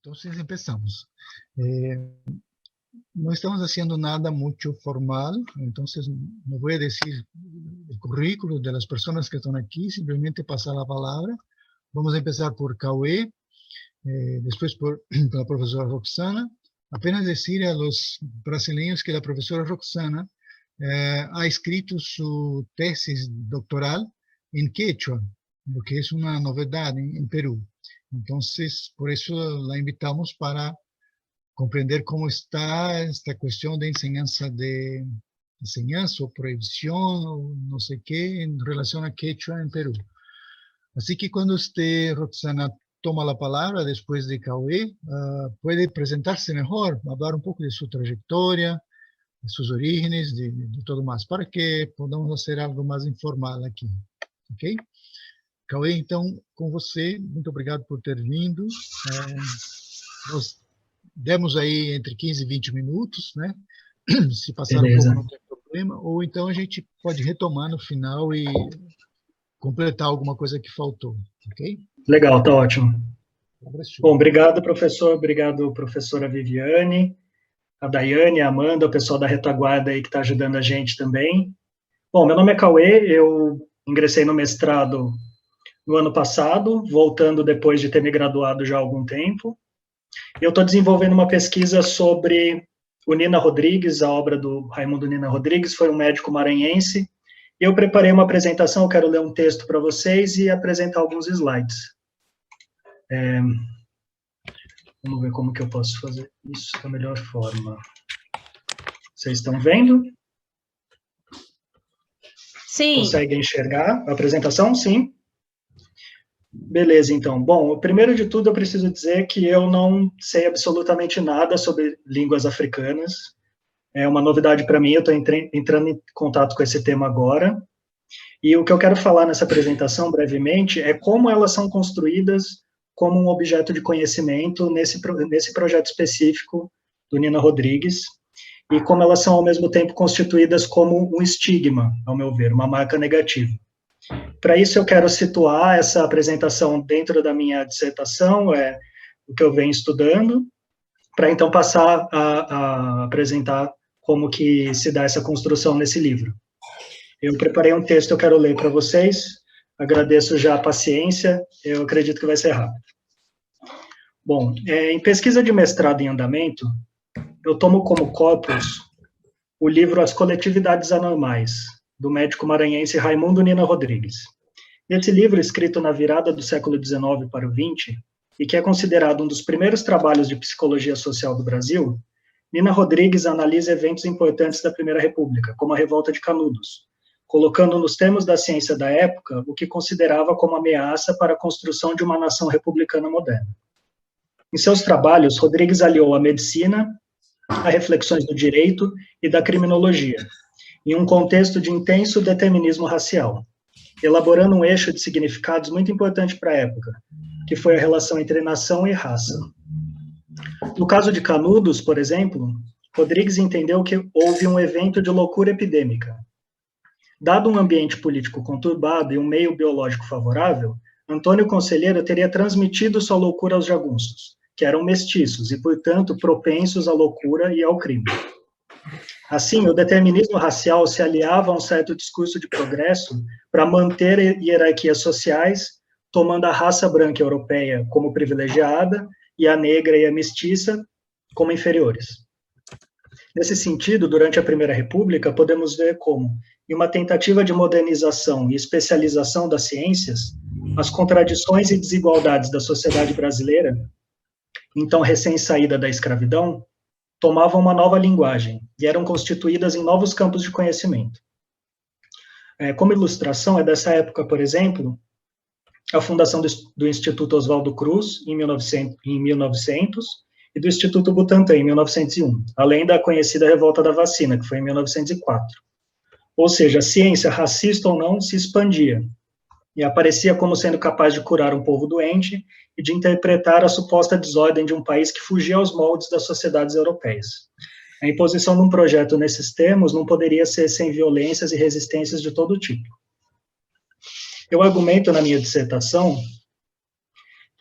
Entonces empezamos. No estamos haciendo nada mucho formal, entonces no voy a decir el currículo de las personas que están aquí, simplemente pasar la palabra. Vamos a empezar por Cauê, después por la profesora Roxana. Apenas decir a los brasileños que la profesora Roxana ha escrito su tesis doctoral en quechua, lo que es una novedad en Perú. Entonces, por eso la invitamos para comprender cómo está esta cuestión de enseñanza o prohibición o no sé qué en relación a quechua en Perú. Así que cuando usted, Roxana, toma la palabra después de Cauê, puede presentarse mejor, hablar un poco de su trayectoria, de sus orígenes, de todo más, para que podamos hacer algo más informal aqui, ok? Cauê, então, com você, muito obrigado por ter vindo. Nós demos aí entre 15 e 20 minutos, né? Se passar um pouco não tem problema, ou então a gente pode retomar no final e completar alguma coisa que faltou, ok? Legal, tá ótimo. Bom, obrigado, professor, obrigado, professora Viviane, a Daiane, a Amanda, o pessoal da retaguarda aí que está ajudando a gente também. Bom, meu nome é Cauê, eu ingressei no mestrado no ano passado, voltando depois de ter me graduado já há algum tempo. Eu estou desenvolvendo uma pesquisa sobre o Nina Rodrigues, a obra do Raimundo Nina Rodrigues, foi um médico maranhense. Eu preparei uma apresentação, eu quero ler um texto para vocês e apresentar alguns slides. Vamos ver como que eu posso fazer isso da melhor forma. Vocês estão vendo? Sim. Conseguem enxergar a apresentação? Sim. Beleza, então. Bom, primeiro de tudo eu preciso dizer que eu não sei absolutamente nada sobre línguas africanas. É uma novidade para mim, eu estou entrando em contato com esse tema agora. E o que eu quero falar nessa apresentação, brevemente, é como elas são construídas como um objeto de conhecimento nesse projeto específico do Nina Rodrigues, e como elas são, ao mesmo tempo, constituídas como um estigma, ao meu ver, uma marca negativa. Para isso, eu quero situar essa apresentação dentro da minha dissertação, o que eu venho estudando, para então passar a apresentar como que se dá essa construção nesse livro. Eu preparei um texto, eu quero ler para vocês, agradeço já a paciência, eu acredito que vai ser rápido. Bom, em pesquisa de mestrado em andamento, eu tomo como corpus o livro As Coletividades Anormais, do médico maranhense Raimundo Nina Rodrigues. Esse livro, escrito na virada do século XIX para o XX, e que é considerado um dos primeiros trabalhos de psicologia social do Brasil, Nina Rodrigues analisa eventos importantes da Primeira República, como a Revolta de Canudos, colocando nos termos da ciência da época o que considerava como ameaça para a construção de uma nação republicana moderna. Em seus trabalhos, Rodrigues aliou a medicina a reflexões do direito e da criminologia, em um contexto de intenso determinismo racial, elaborando um eixo de significados muito importante para a época, que foi a relação entre nação e raça. No caso de Canudos, por exemplo, Rodrigues entendeu que houve um evento de loucura epidêmica. Dado um ambiente político conturbado e um meio biológico favorável, Antônio Conselheiro teria transmitido sua loucura aos jagunços, que eram mestiços e, portanto, propensos à loucura e ao crime. Assim, o determinismo racial se aliava a um certo discurso de progresso para manter hierarquias sociais, tomando a raça branca europeia como privilegiada e a negra e a mestiça como inferiores. Nesse sentido, durante a Primeira República, podemos ver como, em uma tentativa de modernização e especialização das ciências, as contradições e desigualdades da sociedade brasileira, então recém-saída da escravidão, tomavam uma nova linguagem e eram constituídas em novos campos de conhecimento. Como ilustração, é dessa época, por exemplo, a fundação do Instituto Oswaldo Cruz, em 1900, e do Instituto Butantan, em 1901, além da conhecida Revolta da Vacina, que foi em 1904. Ou seja, a ciência, racista ou não, se expandia, e aparecia como sendo capaz de curar um povo doente e de interpretar a suposta desordem de um país que fugia aos moldes das sociedades europeias. A imposição de um projeto nesses termos não poderia ser sem violências e resistências de todo tipo. Eu argumento na minha dissertação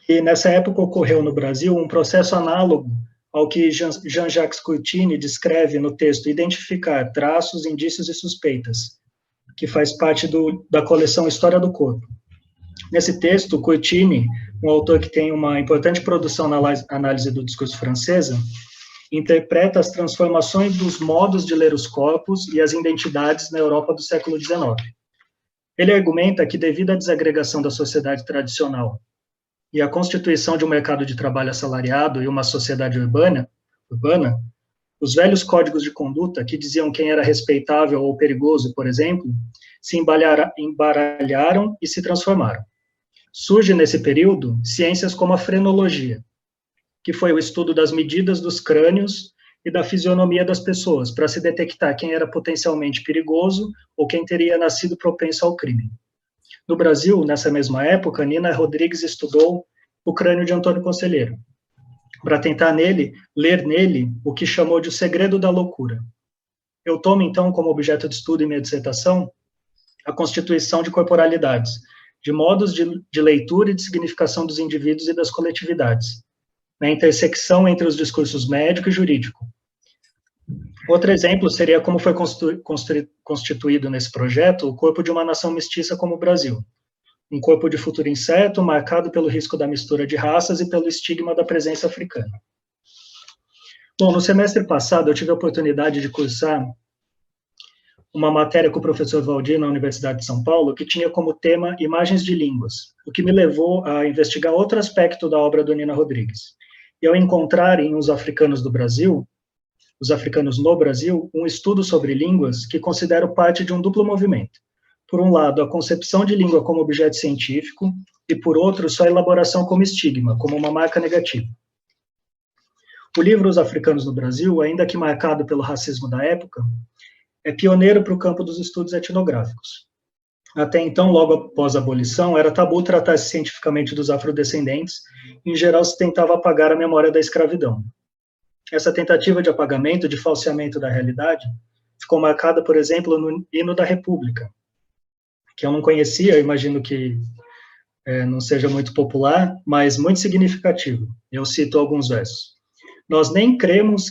E nessa época ocorreu no Brasil um processo análogo ao que Jean-Jacques Courtine descreve no texto Identificar Traços, Indícios e Suspeitas, que faz parte da coleção História do Corpo. Nesse texto, Courtine, um autor que tem uma importante produção na análise do discurso francesa, interpreta as transformações dos modos de ler os corpos e as identidades na Europa do século XIX. Ele argumenta que, devido à desagregação da sociedade tradicional e à constituição de um mercado de trabalho assalariado e uma sociedade urbana, os velhos códigos de conduta, que diziam quem era respeitável ou perigoso, por exemplo, se embaralharam e se transformaram. Surge, nesse período, ciências como a frenologia, que foi o estudo das medidas dos crânios e da fisionomia das pessoas, para se detectar quem era potencialmente perigoso ou quem teria nascido propenso ao crime. No Brasil, nessa mesma época, Nina Rodrigues estudou o crânio de Antônio Conselheiro, para tentar ler nele o que chamou de o segredo da loucura. Eu tomo, então, como objeto de estudo em minha dissertação a constituição de corporalidades, de modos de leitura e de significação dos indivíduos e das coletividades, na intersecção entre os discursos médico e jurídico. Outro exemplo seria como foi constituído nesse projeto o corpo de uma nação mestiça como o Brasil, um corpo de futuro incerto, marcado pelo risco da mistura de raças e pelo estigma da presença africana. Bom, no semestre passado eu tive a oportunidade de cursar uma matéria com o professor Valdir na Universidade de São Paulo, que tinha como tema imagens de línguas, o que me levou a investigar outro aspecto da obra do Nina Rodrigues. E ao encontrar em Os Africanos no Brasil, um estudo sobre línguas que considero parte de um duplo movimento. Por um lado, a concepção de língua como objeto científico, e por outro, sua elaboração como estigma, como uma marca negativa. O livro Os Africanos no Brasil, ainda que marcado pelo racismo da época, é pioneiro para o campo dos estudos etnográficos. Até então, logo após a abolição, era tabu tratar-se cientificamente dos afrodescendentes, e, em geral, se tentava apagar a memória da escravidão. Essa tentativa de apagamento, de falseamento da realidade, ficou marcada, por exemplo, no Hino da República, que eu não conhecia, eu imagino que não seja muito popular, mas muito significativo. Eu cito alguns versos. Nós nem cremos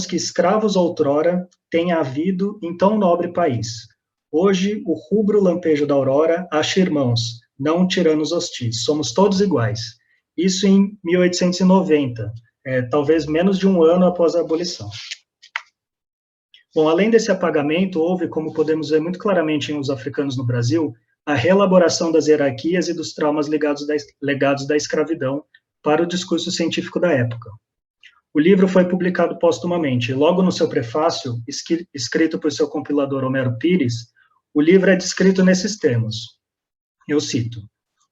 que escravos outrora tenha havido em tão nobre país. Hoje, o rubro lampejo da aurora acha irmãos, não tiranos hostis. Somos todos iguais. Isso em 1890, talvez menos de um ano após a abolição. Bom, além desse apagamento, houve, como podemos ver muito claramente em Os Africanos no Brasil, a reelaboração das hierarquias e dos traumas legados da escravidão para o discurso científico da época. O livro foi publicado póstumamente, e logo no seu prefácio, escrito por seu compilador Homero Pires, o livro é descrito nesses termos. Eu cito: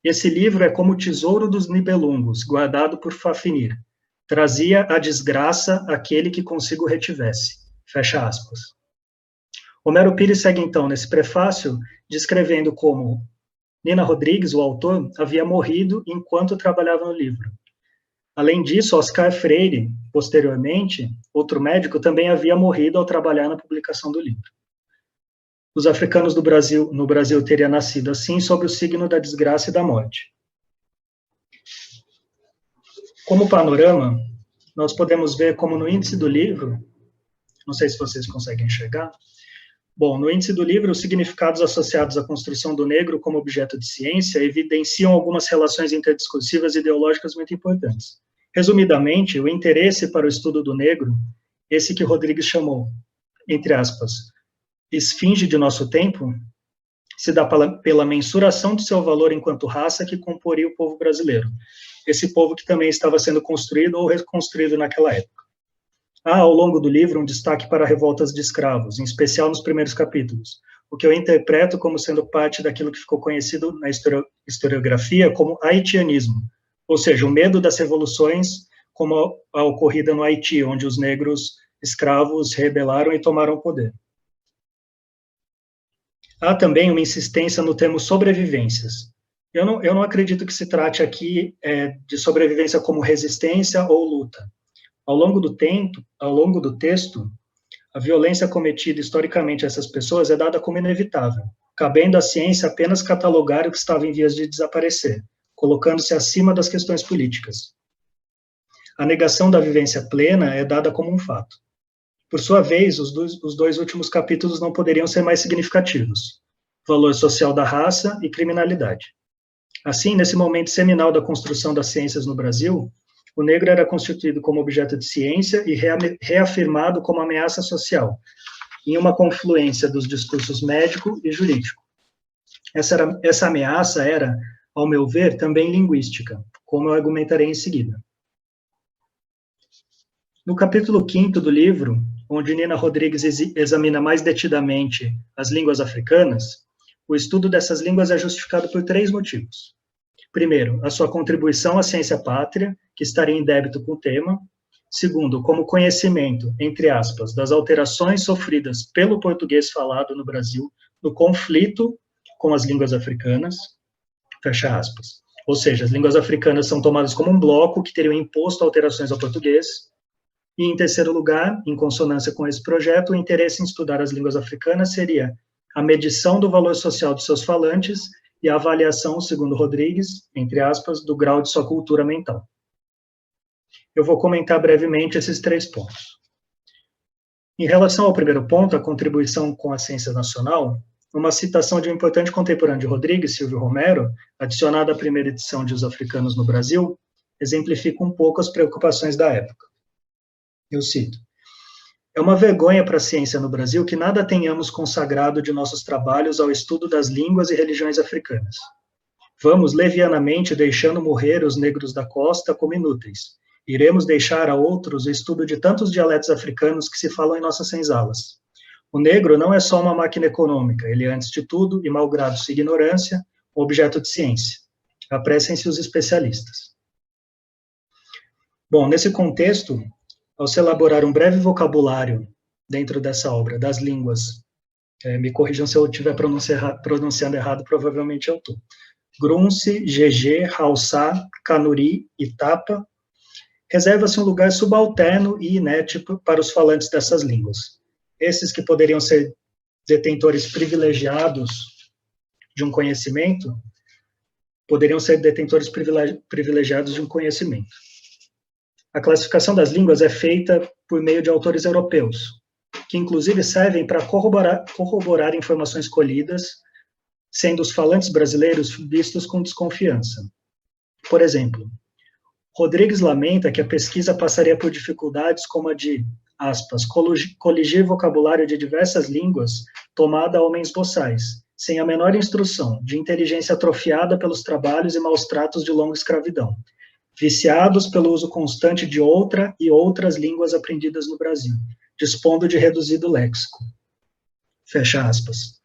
esse livro é como o tesouro dos Nibelungos, guardado por Fafnir. Trazia a desgraça àquele que consigo retivesse. Fecha aspas. Homero Pires segue, então, nesse prefácio, descrevendo como Nina Rodrigues, o autor, havia morrido enquanto trabalhava no livro. Além disso, Oscar Freire, posteriormente, outro médico, também havia morrido ao trabalhar na publicação do livro. Os Africanos no Brasil teria nascido assim sob o signo da desgraça e da morte. Como panorama, nós podemos ver como no índice do livro, não sei se vocês conseguem enxergar, bom, no índice do livro, os significados associados à construção do negro como objeto de ciência evidenciam algumas relações interdiscursivas e ideológicas muito importantes. Resumidamente, o interesse para o estudo do negro, esse que Rodrigues chamou, entre aspas, esfinge de nosso tempo, se dá pela mensuração de seu valor enquanto raça que comporia o povo brasileiro, esse povo que também estava sendo construído ou reconstruído naquela época. Há, ao longo do livro, um destaque para revoltas de escravos, em especial nos primeiros capítulos, o que eu interpreto como sendo parte daquilo que ficou conhecido na historiografia como haitianismo, ou seja, o medo das revoluções como a ocorrida no Haiti, onde os negros escravos rebelaram e tomaram o poder. Há também uma insistência no termo sobrevivências. Eu não acredito que se trate aqui de sobrevivência como resistência ou luta. Ao longo do texto, a violência cometida historicamente a essas pessoas é dada como inevitável, cabendo à ciência apenas catalogar o que estava em vias de desaparecer, colocando-se acima das questões políticas. A negação da vivência plena é dada como um fato. Por sua vez, os dois últimos capítulos não poderiam ser mais significativos: valor social da raça e criminalidade. Assim, nesse momento seminal da construção das ciências no Brasil, o negro era constituído como objeto de ciência e reafirmado como ameaça social, em uma confluência dos discursos médico e jurídico. Essa ameaça era, ao meu ver, também linguística, como eu argumentarei em seguida. No capítulo 5º do livro, onde Nina Rodrigues examina mais detidamente as línguas africanas, o estudo dessas línguas é justificado por 3 motivos. Primeiro, a sua contribuição à ciência pátria, que estaria em débito com o tema. Segundo, como conhecimento, entre aspas, das alterações sofridas pelo português falado no Brasil no conflito com as línguas africanas, fecha aspas. Ou seja, as línguas africanas são tomadas como um bloco que teriam imposto alterações ao português. E, em terceiro lugar, em consonância com esse projeto, o interesse em estudar as línguas africanas seria a medição do valor social de seus falantes e a avaliação, segundo Rodrigues, entre aspas, do grau de sua cultura mental. Eu vou comentar brevemente esses 3 pontos. Em relação ao primeiro ponto, a contribuição com a ciência nacional, uma citação de um importante contemporâneo de Rodrigues, Silvio Romero, adicionada à primeira edição de Os Africanos no Brasil, exemplifica um pouco as preocupações da época. Eu cito: "É uma vergonha para a ciência no Brasil que nada tenhamos consagrado de nossos trabalhos ao estudo das línguas e religiões africanas. Vamos levianamente deixando morrer os negros da costa como inúteis. Iremos deixar a outros o estudo de tantos dialetos africanos que se falam em nossas senzalas. O negro não é só uma máquina econômica, ele é, antes de tudo, e malgrado sua ignorância, um objeto de ciência. Apressem-se os especialistas." Bom, nesse contexto, ao se elaborar um breve vocabulário dentro dessa obra das línguas, me corrijam se eu estiver pronunciando errado, provavelmente eu estou, Grunce, Gegé, Haussá, Kanuri e Tapa, reserva-se um lugar subalterno e inédito para os falantes dessas línguas. Esses que poderiam ser detentores privilegiados de um conhecimento, A classificação das línguas é feita por meio de autores europeus, que inclusive servem para corroborar informações colhidas, sendo os falantes brasileiros vistos com desconfiança. Por exemplo, Rodrigues lamenta que a pesquisa passaria por dificuldades como a de, aspas, coligir vocabulário de diversas línguas tomada a homens boçais, sem a menor instrução, de inteligência atrofiada pelos trabalhos e maus tratos de longa escravidão, viciados pelo uso constante de outra e outras línguas aprendidas no Brasil, dispondo de reduzido léxico. Fecha aspas.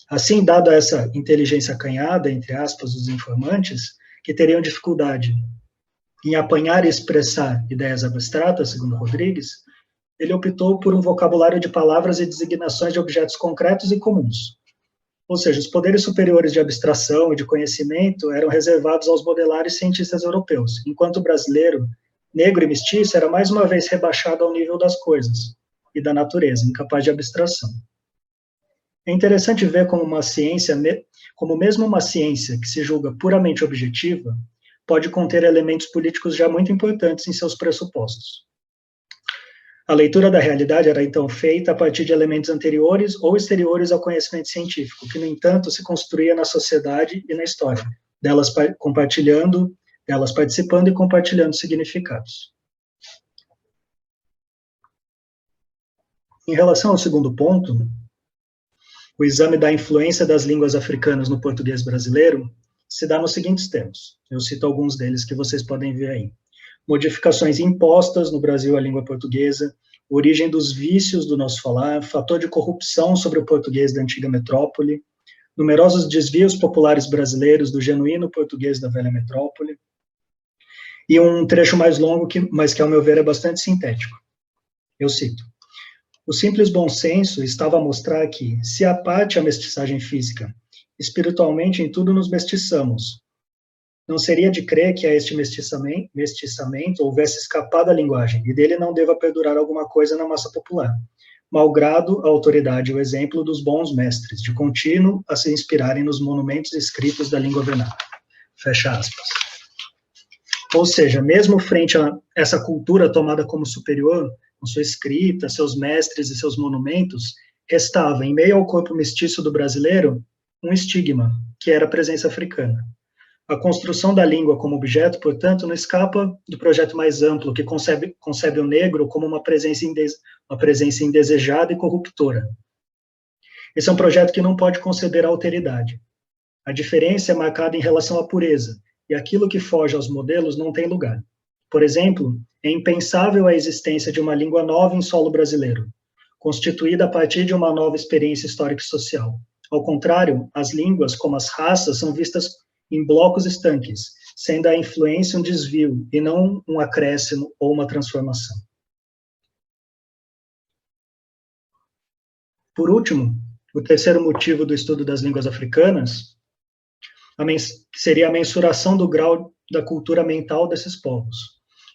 Assim, dado essa inteligência acanhada, entre aspas, dos informantes, que teriam dificuldade em apanhar e expressar ideias abstratas, segundo Rodrigues, ele optou por um vocabulário de palavras e designações de objetos concretos e comuns. Ou seja, os poderes superiores de abstração e de conhecimento eram reservados aos modelares cientistas europeus, enquanto o brasileiro, negro e mestiço, era mais uma vez rebaixado ao nível das coisas e da natureza, incapaz de abstração. É interessante ver como mesmo uma ciência que se julga puramente objetiva, pode conter elementos políticos já muito importantes em seus pressupostos. A leitura da realidade era, então, feita a partir de elementos anteriores ou exteriores ao conhecimento científico, que, no entanto, se construía na sociedade e na história, delas participando e compartilhando significados. Em relação ao segundo ponto, o exame da influência das línguas africanas no português brasileiro se dá nos seguintes termos. Eu cito alguns deles que vocês podem ver aí. Modificações impostas no Brasil à língua portuguesa, origem dos vícios do nosso falar, fator de corrupção sobre o português da antiga metrópole, numerosos desvios populares brasileiros do genuíno português da velha metrópole, e um trecho mais longo, mas que, ao meu ver, é bastante sintético. Eu cito: "O simples bom senso estava a mostrar que, se à parte a mestiçagem física, espiritualmente em tudo nos mestiçamos. Não seria de crer que a este mestiçamento houvesse escapado à linguagem, e dele não deva perdurar alguma coisa na massa popular, malgrado a autoridade e o exemplo dos bons mestres, de contínuo a se inspirarem nos monumentos escritos da língua vernácula." Fecha aspas. Ou seja, mesmo frente a essa cultura tomada como superior, com sua escrita, seus mestres e seus monumentos, restava, em meio ao corpo mestiço do brasileiro, um estigma, que era a presença africana. A construção da língua como objeto, portanto, não escapa do projeto mais amplo, que concebe o negro como uma presença indesejada e corruptora. Esse é um projeto que não pode conceber a alteridade. A diferença é marcada em relação à pureza, e aquilo que foge aos modelos não tem lugar. Por exemplo, é impensável a existência de uma língua nova em solo brasileiro, constituída a partir de uma nova experiência histórica e social. Ao contrário, as línguas, como as raças, são vistas em blocos estanques, sendo a influência um desvio e não um acréscimo ou uma transformação. Por último, o terceiro motivo do estudo das línguas africanas seria a mensuração do grau da cultura mental desses povos.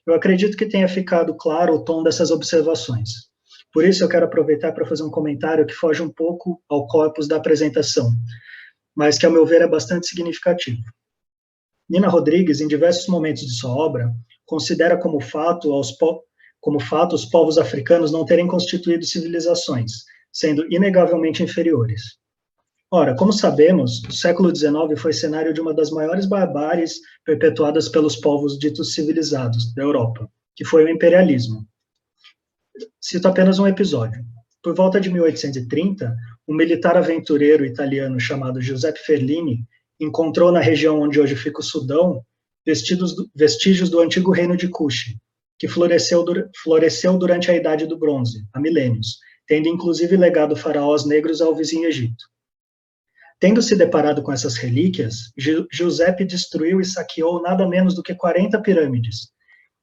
Eu acredito que tenha ficado claro o tom dessas observações. Por isso, eu quero aproveitar para fazer um comentário que foge um pouco ao corpus da apresentação, mas que, ao meu ver, é bastante significativo. Nina Rodrigues, em diversos momentos de sua obra, considera como fato os povos africanos não terem constituído civilizações, sendo inegavelmente inferiores. Ora, como sabemos, o século XIX foi cenário de uma das maiores barbáries perpetuadas pelos povos ditos civilizados da Europa, que foi o imperialismo. Cito apenas um episódio. Por volta de 1830, um militar aventureiro italiano chamado Giuseppe Ferlini encontrou na região onde hoje fica o Sudão vestígios do antigo reino de Kush, que floresceu durante a Idade do Bronze, há milênios, tendo inclusive legado faraós negros ao vizinho Egito. Tendo se deparado com essas relíquias, Giuseppe destruiu e saqueou nada menos do que 40 pirâmides.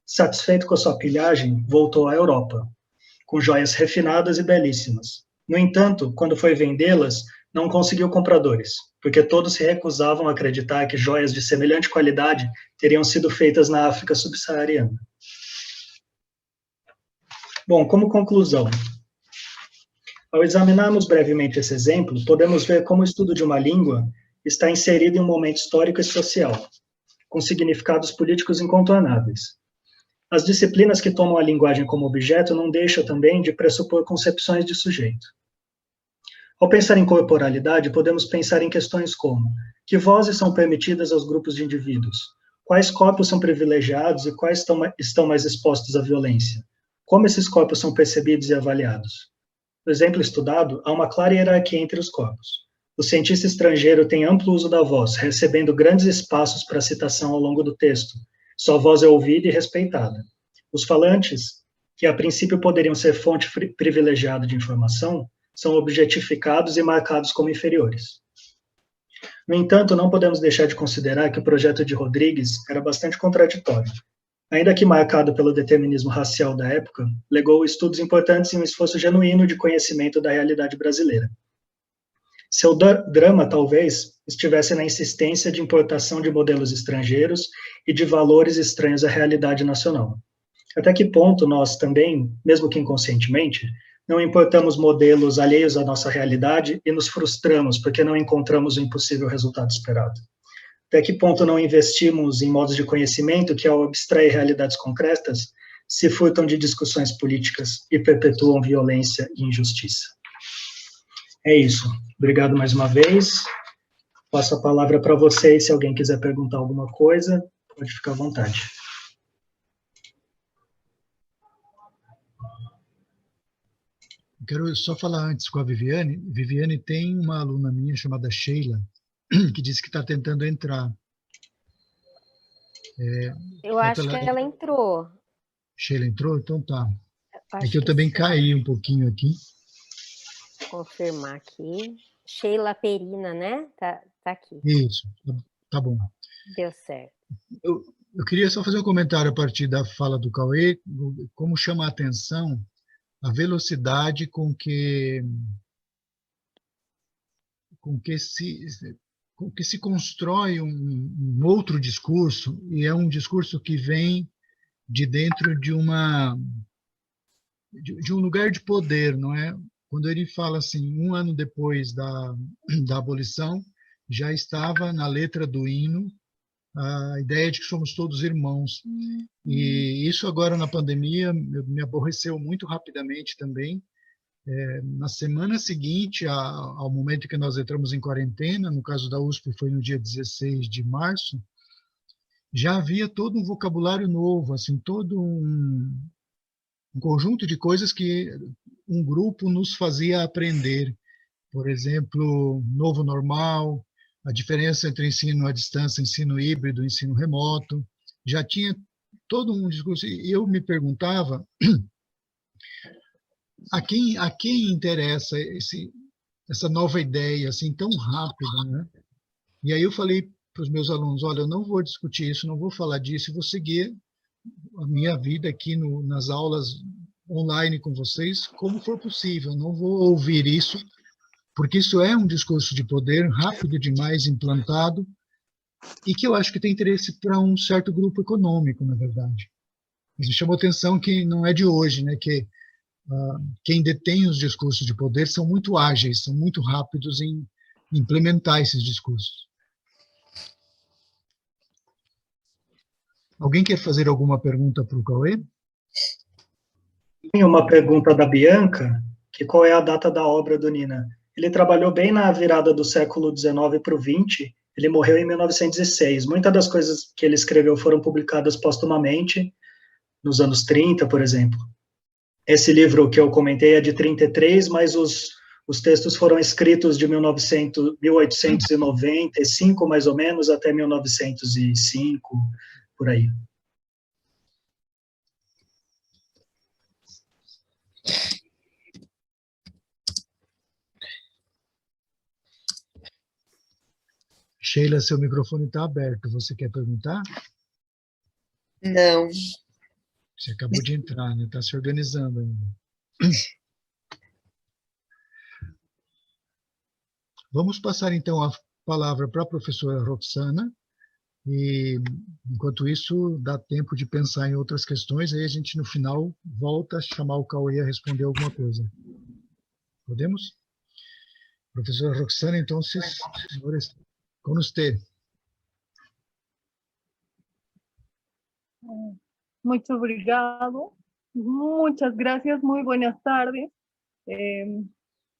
Satisfeito com a sua pilhagem, voltou à Europa, com joias refinadas e belíssimas. No entanto, quando foi vendê-las, não conseguiu compradores, porque todos se recusavam a acreditar que joias de semelhante qualidade teriam sido feitas na África subsaariana. Bom, como conclusão, ao examinarmos brevemente esse exemplo, podemos ver como o estudo de uma língua está inserido em um momento histórico e social, com significados políticos incontornáveis. As disciplinas que tomam a linguagem como objeto não deixam também de pressupor concepções de sujeito. Ao pensar em corporalidade, podemos pensar em questões como: que vozes são permitidas aos grupos de indivíduos? Quais corpos são privilegiados e quais estão mais expostos à violência? Como esses corpos são percebidos e avaliados? No exemplo estudado, há uma clara hierarquia entre os corpos. O cientista estrangeiro tem amplo uso da voz, recebendo grandes espaços para citação ao longo do texto. Sua voz é ouvida e respeitada. Os falantes, que a princípio poderiam ser fonte privilegiada de informação, são objetificados e marcados como inferiores. No entanto, não podemos deixar de considerar que o projeto de Rodrigues era bastante contraditório. Ainda que marcado pelo determinismo racial da época, legou estudos importantes e um esforço genuíno de conhecimento da realidade brasileira. Seu drama, talvez, estivesse na insistência de importação de modelos estrangeiros e de valores estranhos à realidade nacional. Até que ponto nós também, mesmo que inconscientemente, não importamos modelos alheios à nossa realidade e nos frustramos porque não encontramos o impossível resultado esperado? Até que ponto não investimos em modos de conhecimento que, ao abstrair realidades concretas, se furtam de discussões políticas e perpetuam violência e injustiça? É isso. Obrigado mais uma vez. Passo a palavra para vocês. Se alguém quiser perguntar alguma coisa, pode ficar à vontade. Quero só falar antes com a Viviane. Viviane tem uma aluna minha chamada Sheila, que disse que está tentando entrar. Eu acho que ela entrou. Sheila entrou? Então tá. É que eu também caí um pouquinho aqui. Vou confirmar aqui. Sheila Perina, né? Tá aqui. Isso, tá bom. Deu certo. Eu queria só fazer um comentário a partir da fala do Cauê, como chama a atenção a velocidade com que se constrói um outro discurso, e é um discurso que vem de dentro de um lugar de poder, não é? Quando ele fala assim, 1 ano depois da abolição, já estava na letra do hino a ideia de que somos todos irmãos. E isso agora na pandemia me aborreceu muito rapidamente também. Na semana seguinte ao momento que nós entramos em quarentena, no caso da USP foi no dia 16 de março, já havia todo um vocabulário novo, assim, todo um conjunto de coisas que um grupo nos fazia aprender. Por exemplo, novo normal, a diferença entre ensino à distância, ensino híbrido, ensino remoto. Já tinha todo um discurso. E eu me perguntava a quem interessa essa nova ideia assim tão rápida, né? E aí eu falei para os meus alunos, olha, eu não vou discutir isso, não vou falar disso, eu vou seguir a minha vida aqui nas aulas online com vocês, como for possível. Não vou ouvir isso, porque isso é um discurso de poder rápido demais implantado e que eu acho que tem interesse para um certo grupo econômico, na verdade. Mas me chamou a atenção que não é de hoje, né? Que quem detém os discursos de poder são muito ágeis, são muito rápidos em implementar esses discursos. Alguém quer fazer alguma pergunta para o Cauê? Tem uma pergunta da Bianca, que qual é a data da obra do Nina? Ele trabalhou bem na virada do século XIX para o XX, ele morreu em 1906. Muitas das coisas que ele escreveu foram publicadas póstumamente, nos anos 30, por exemplo. Esse livro que eu comentei é de 33, mas os textos foram escritos de 1895, mais ou menos, até 1905, por aí. Sheila, seu microfone está aberto. Você quer perguntar? Não. Você acabou de entrar, né? Está se organizando ainda. Vamos passar, então, a palavra para a professora Roxana. E, enquanto isso, dá tempo de pensar em outras questões. Aí a gente, no final, volta a chamar o Cauê a responder alguma coisa. Podemos? Professora Roxana, então, senhores, com você. Mucho obrigado. Muchas gracias. Muy buenas tardes.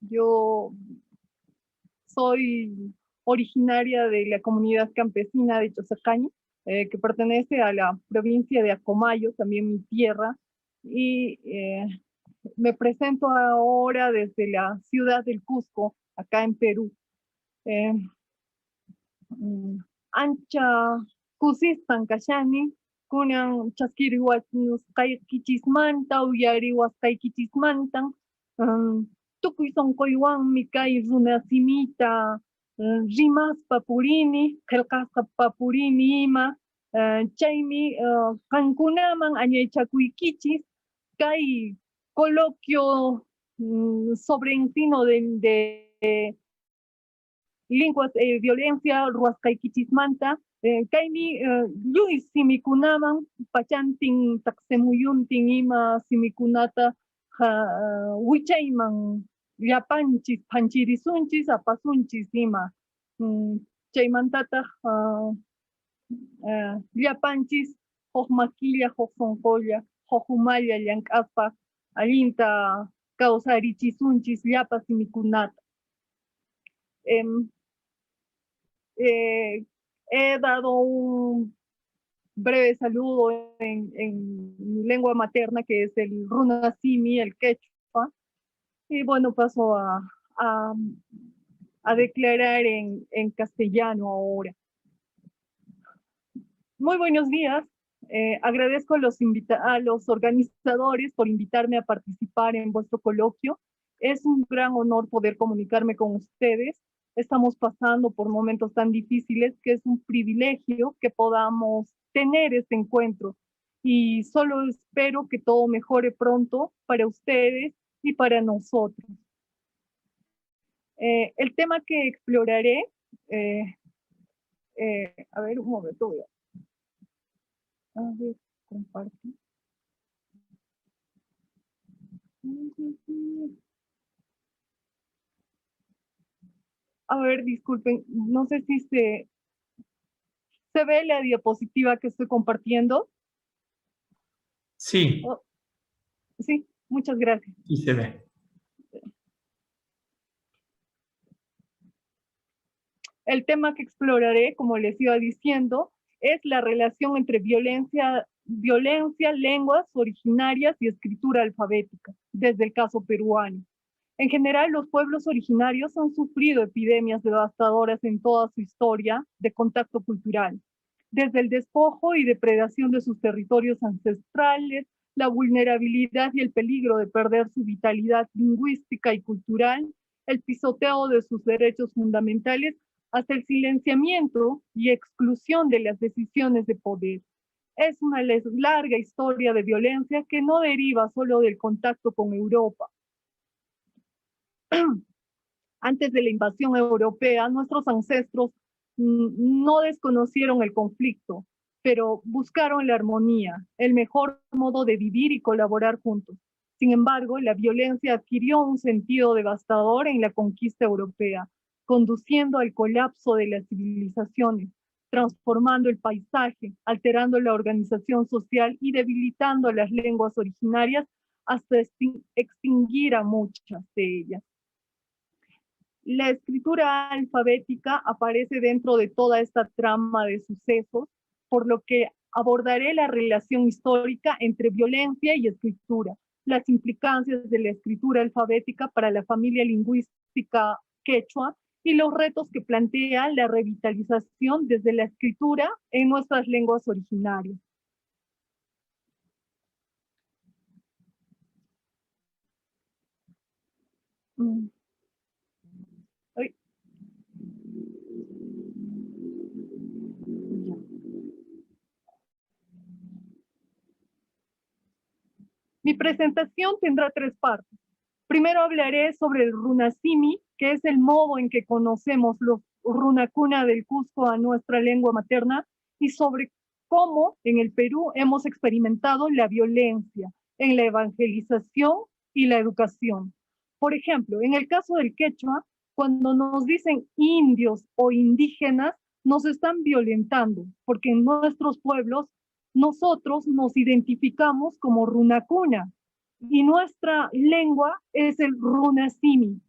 Yo soy originaria de la comunidad campesina de Chosacañi, que pertenece a la provincia de Acomayo, también mi tierra, y me presento ahora desde la ciudad del Cusco, acá en Perú. Ancha Cusistan Kashani, kunan chaskirihuasqaykichismanta, uyarihuasqaykichismantan, tukuy sonquywanmi kay runasimita rimaspa purini, qillqasqa purini ima, chaymi qankunaman añaychakuykichis kay coloquio sobrentino de lenguas violencia ruwasqaykichismanta kaymi lluy simikunaman pachantin taqsimuyuntin ima simikunata wichayman llapanchis phanchirisunchis apasunchis ima chaymantataq llapanchis huk maquilla huk sonqolla huk umalla llank'aspa allinta kawsarichisunchis llapa simikunata. He dado un breve saludo en mi lengua materna, que es el runasimi, el quechua, y bueno, paso a declarar en castellano ahora. Muy buenos días. Agradezco a los organizadores por invitarme a participar en vuestro coloquio. Es un gran honor poder comunicarme con ustedes. Estamos pasando por momentos tan difíciles que es un privilegio que podamos tener este encuentro. Y solo espero que todo mejore pronto para ustedes y para nosotros. El tema que exploraré, a ver, un momento, voy a ver, compartir. A ver, disculpen, no sé si ¿Se ve la diapositiva que estoy compartiendo? Sí, Oh, sí, muchas gracias. sí se ve. El tema que exploraré, como les iba diciendo, es la relación entre violencia, lenguas originarias y escritura alfabética, desde el caso peruano. En general, los pueblos originarios han sufrido epidemias devastadoras en toda su historia de contacto cultural, desde el despojo y depredación de sus territorios ancestrales, la vulnerabilidad y el peligro de perder su vitalidad lingüística y cultural, el pisoteo de sus derechos fundamentales, hasta el silenciamiento y exclusión de las decisiones de poder. Es una larga historia de violencia que no deriva solo del contacto con Europa. Antes de la invasión europea, nuestros ancestros no desconocieron el conflicto, pero buscaron la armonía, el mejor modo de vivir y colaborar juntos. Sin embargo, la violencia adquirió un sentido devastador en la conquista europea, conduciendo al colapso de las civilizaciones, transformando el paisaje, alterando la organización social y debilitando las lenguas originarias hasta extinguir a muchas de ellas. La escritura alfabética aparece dentro de toda esta trama de sucesos, por lo que abordaré la relación histórica entre violencia y escritura, las implicancias de la escritura alfabética para la familia lingüística quechua y los retos que plantea la revitalización desde la escritura en nuestras lenguas originarias. Mi presentación tendrá 3 partes. Primero hablaré sobre el runasimi, que es el modo en que conocemos los runacuna del Cusco a nuestra lengua materna, y sobre cómo en el Perú hemos experimentado la violencia en la evangelización y la educación. Por ejemplo, en el caso del quechua, cuando nos dicen indios o indígenas, nos están violentando, porque en nuestros pueblos nosotros nos identificamos como runacuna y nuestra lengua es el runasimi.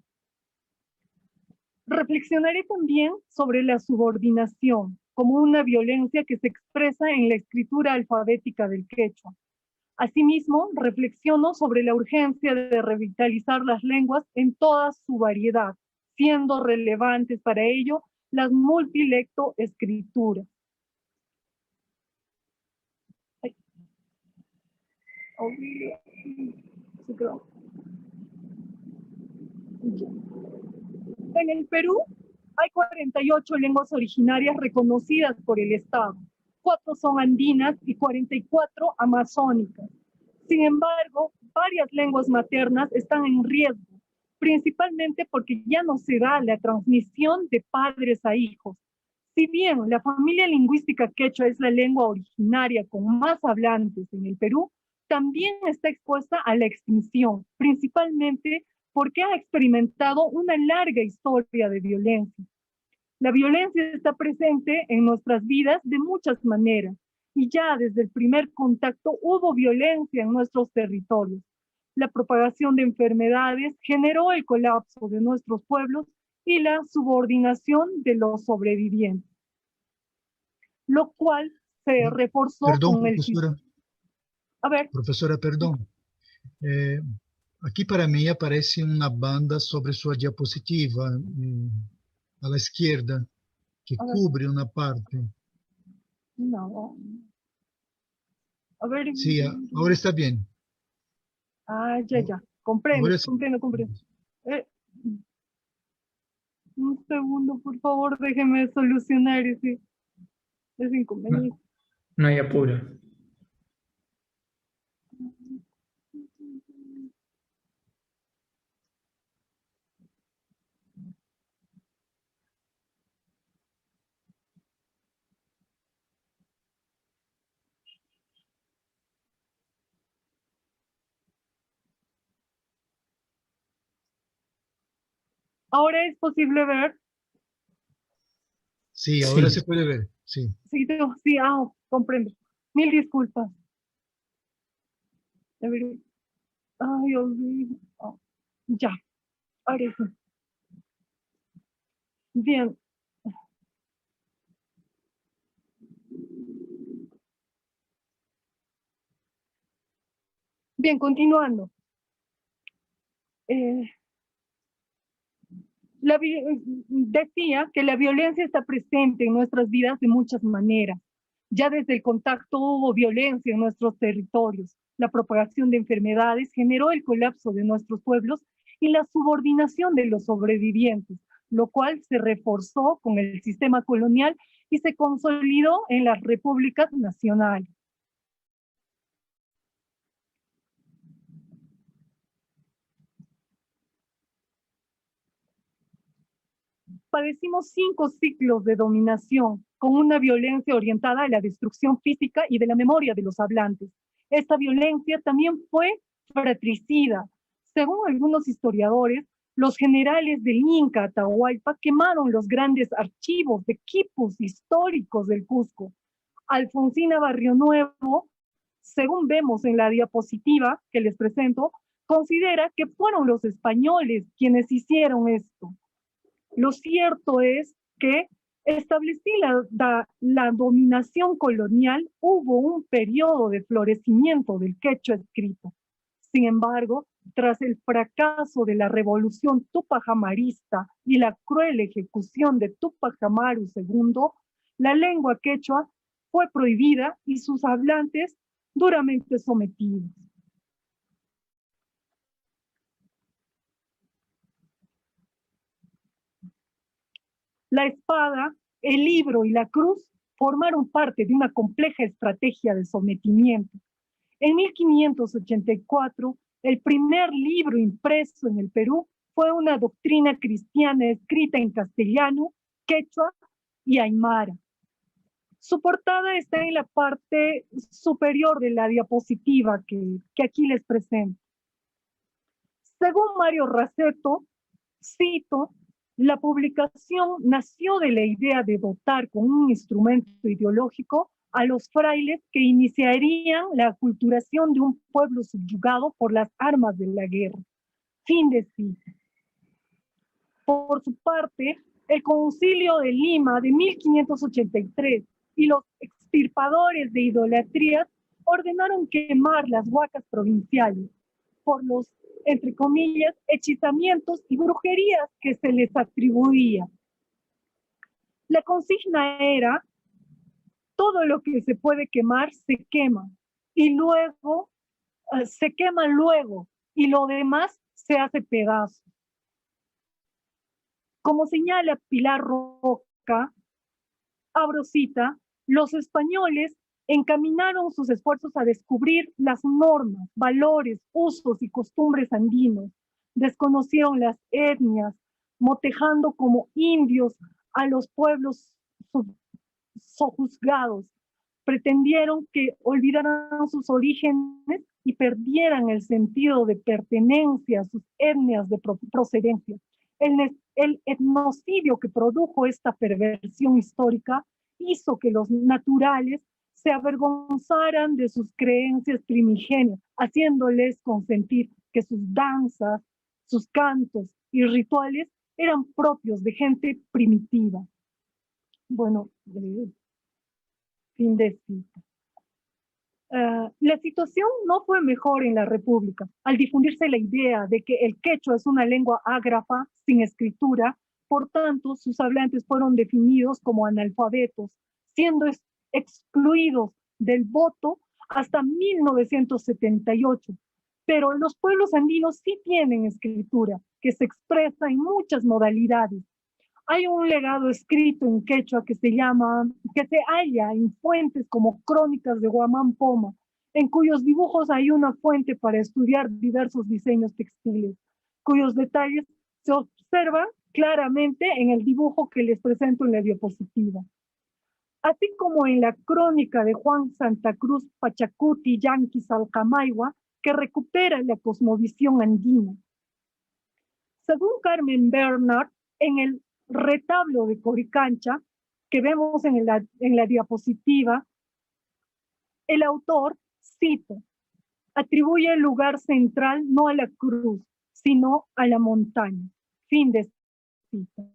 Reflexionaré también sobre la subordinación como una violencia que se expresa en la escritura alfabética del quechua. Asimismo, reflexiono sobre la urgencia de revitalizar las lenguas en toda su variedad, siendo relevantes para ello las multilectoescrituras. En el Perú hay 48 lenguas originarias reconocidas por el Estado. 4 son andinas y 44 amazónicas. Sin embargo, varias lenguas maternas están en riesgo, principalmente porque ya no se da la transmisión de padres a hijos. Si bien la familia lingüística quechua es la lengua originaria con más hablantes en el Perú, también está expuesta a la extinción, principalmente porque ha experimentado una larga historia de violencia. La violencia está presente en nuestras vidas de muchas maneras, y ya desde el primer contacto hubo violencia en nuestros territorios. La propagación de enfermedades generó el colapso de nuestros pueblos y la subordinación de los sobrevivientes, lo cual se reforzó Perdón, con el... profesora. A ver. Profesora, perdón. Aquí para mí aparece una banda sobre su diapositiva a la izquierda que cubre una parte. No. A ver. Sí, ahora está bien. Ah, ya. Comprendo, Ahora sí. comprendo. Un segundo, por favor, déjeme solucionar ese inconveniente. No hay apuro. ¿Ahora es posible ver? Sí, ahora Sí. se puede ver. Sí. Sí, sí, comprendo. Mil disculpas. A ver, ay, olvido. Ya, ahora sí. Bien. Bien, continuando. Decía que la violencia está presente en nuestras vidas de muchas maneras. Ya desde el contacto hubo violencia en nuestros territorios. La propagación de enfermedades generó el colapso de nuestros pueblos y la subordinación de los sobrevivientes, lo cual se reforzó con el sistema colonial y se consolidó en las repúblicas nacionales. Padecimos 5 ciclos de dominación, con una violencia orientada a la destrucción física y de la memoria de los hablantes. Esta violencia también fue fratricida. Según algunos historiadores, los generales del Inca Atahualpa quemaron los grandes archivos de quipus históricos del Cusco. Alfonsina Barrio Nuevo, según vemos en la diapositiva que les presento, considera que fueron los españoles quienes hicieron esto. Lo cierto es que establecí la dominación colonial, hubo un periodo de florecimiento del quechua escrito. Sin embargo, tras el fracaso de la revolución tupac-amarista y la cruel ejecución de Túpac Amaru II, la lengua quechua fue prohibida y sus hablantes duramente sometidos. La espada, el libro y la cruz formaron parte de una compleja estrategia de sometimiento. En 1584, el primer libro impreso en el Perú fue una doctrina cristiana escrita en castellano, quechua y aymara. Su portada está en la parte superior de la diapositiva que aquí les presento. Según Mario Raceto, cito, la publicación nació de la idea de dotar con un instrumento ideológico a los frailes que iniciarían la aculturación de un pueblo subyugado por las armas de la guerra. Fin de cita. Por su parte, el Concilio de Lima de 1583 y los extirpadores de idolatrías ordenaron quemar las huacas provinciales por los, entre comillas, hechizamientos y brujerías que se les atribuía. La consigna era, todo lo que se puede quemar se quema y luego se quema luego y lo demás se hace pedazos. Como señala Pilar Roca, abro cita, los españoles encaminaron sus esfuerzos a descubrir las normas, valores, usos y costumbres andinos. Desconocieron las etnias, motejando como indios a los pueblos sojuzgados. Pretendieron que olvidaran sus orígenes y perdieran el sentido de pertenencia a sus etnias de procedencia. El etnocidio que produjo esta perversión histórica hizo que los naturales se avergonzaran de sus creencias primigenias, haciéndoles consentir que sus danzas, sus cantos y rituales eran propios de gente primitiva. Bueno, fin de cita. La situación no fue mejor en la República. Al difundirse la idea de que el quechua es una lengua ágrafa, sin escritura, por tanto, sus hablantes fueron definidos como analfabetos, siendo excluidos del voto hasta 1978. Pero los pueblos andinos sí tienen escritura, que se expresa en muchas modalidades. Hay un legado escrito en quechua que se halla en fuentes como Crónicas de Guamán Poma, en cuyos dibujos hay una fuente para estudiar diversos diseños textiles, cuyos detalles se observan claramente en el dibujo que les presento en la diapositiva. Así como en la Crónica de Juan Santa Cruz Pachacuti Yanquis Alcamaigua, que recupera la cosmovisión andina. Según Carmen Bernard, en el retablo de Coricancha, que vemos en la diapositiva, el autor, cito, atribuye el lugar central no a la cruz, sino a la montaña. Fin de cita.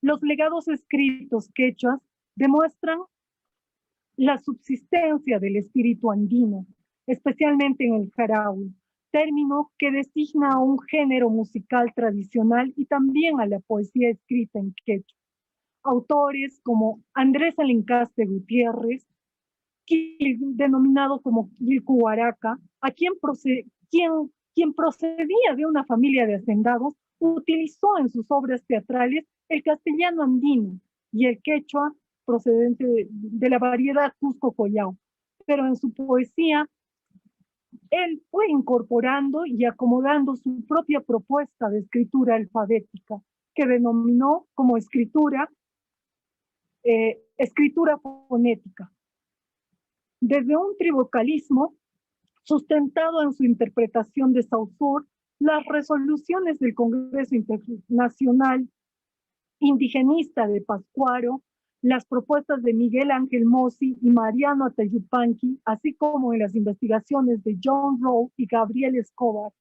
Los legados escritos quechuas demuestran la subsistencia del espíritu andino, especialmente en el jaraui, término que designa a un género musical tradicional y también a la poesía escrita en quechua. Autores como Andrés Alencaste Gutiérrez, denominado como Quilcuhuaraca, quien procedía de una familia de hacendados, utilizó en sus obras teatrales el castellano andino y el quechua procedente de la variedad Cusco-Collao. Pero en su poesía, él fue incorporando y acomodando su propia propuesta de escritura alfabética, que denominó como escritura fonética. Desde un trivocalismo sustentado en su interpretación de Saussure, las resoluciones del Congreso Internacional Indigenista de Pascuaro, las propuestas de Miguel Ángel Mossi y Mariano Atayupanqui, así como en las investigaciones de John Rowe y Gabriel Escobar,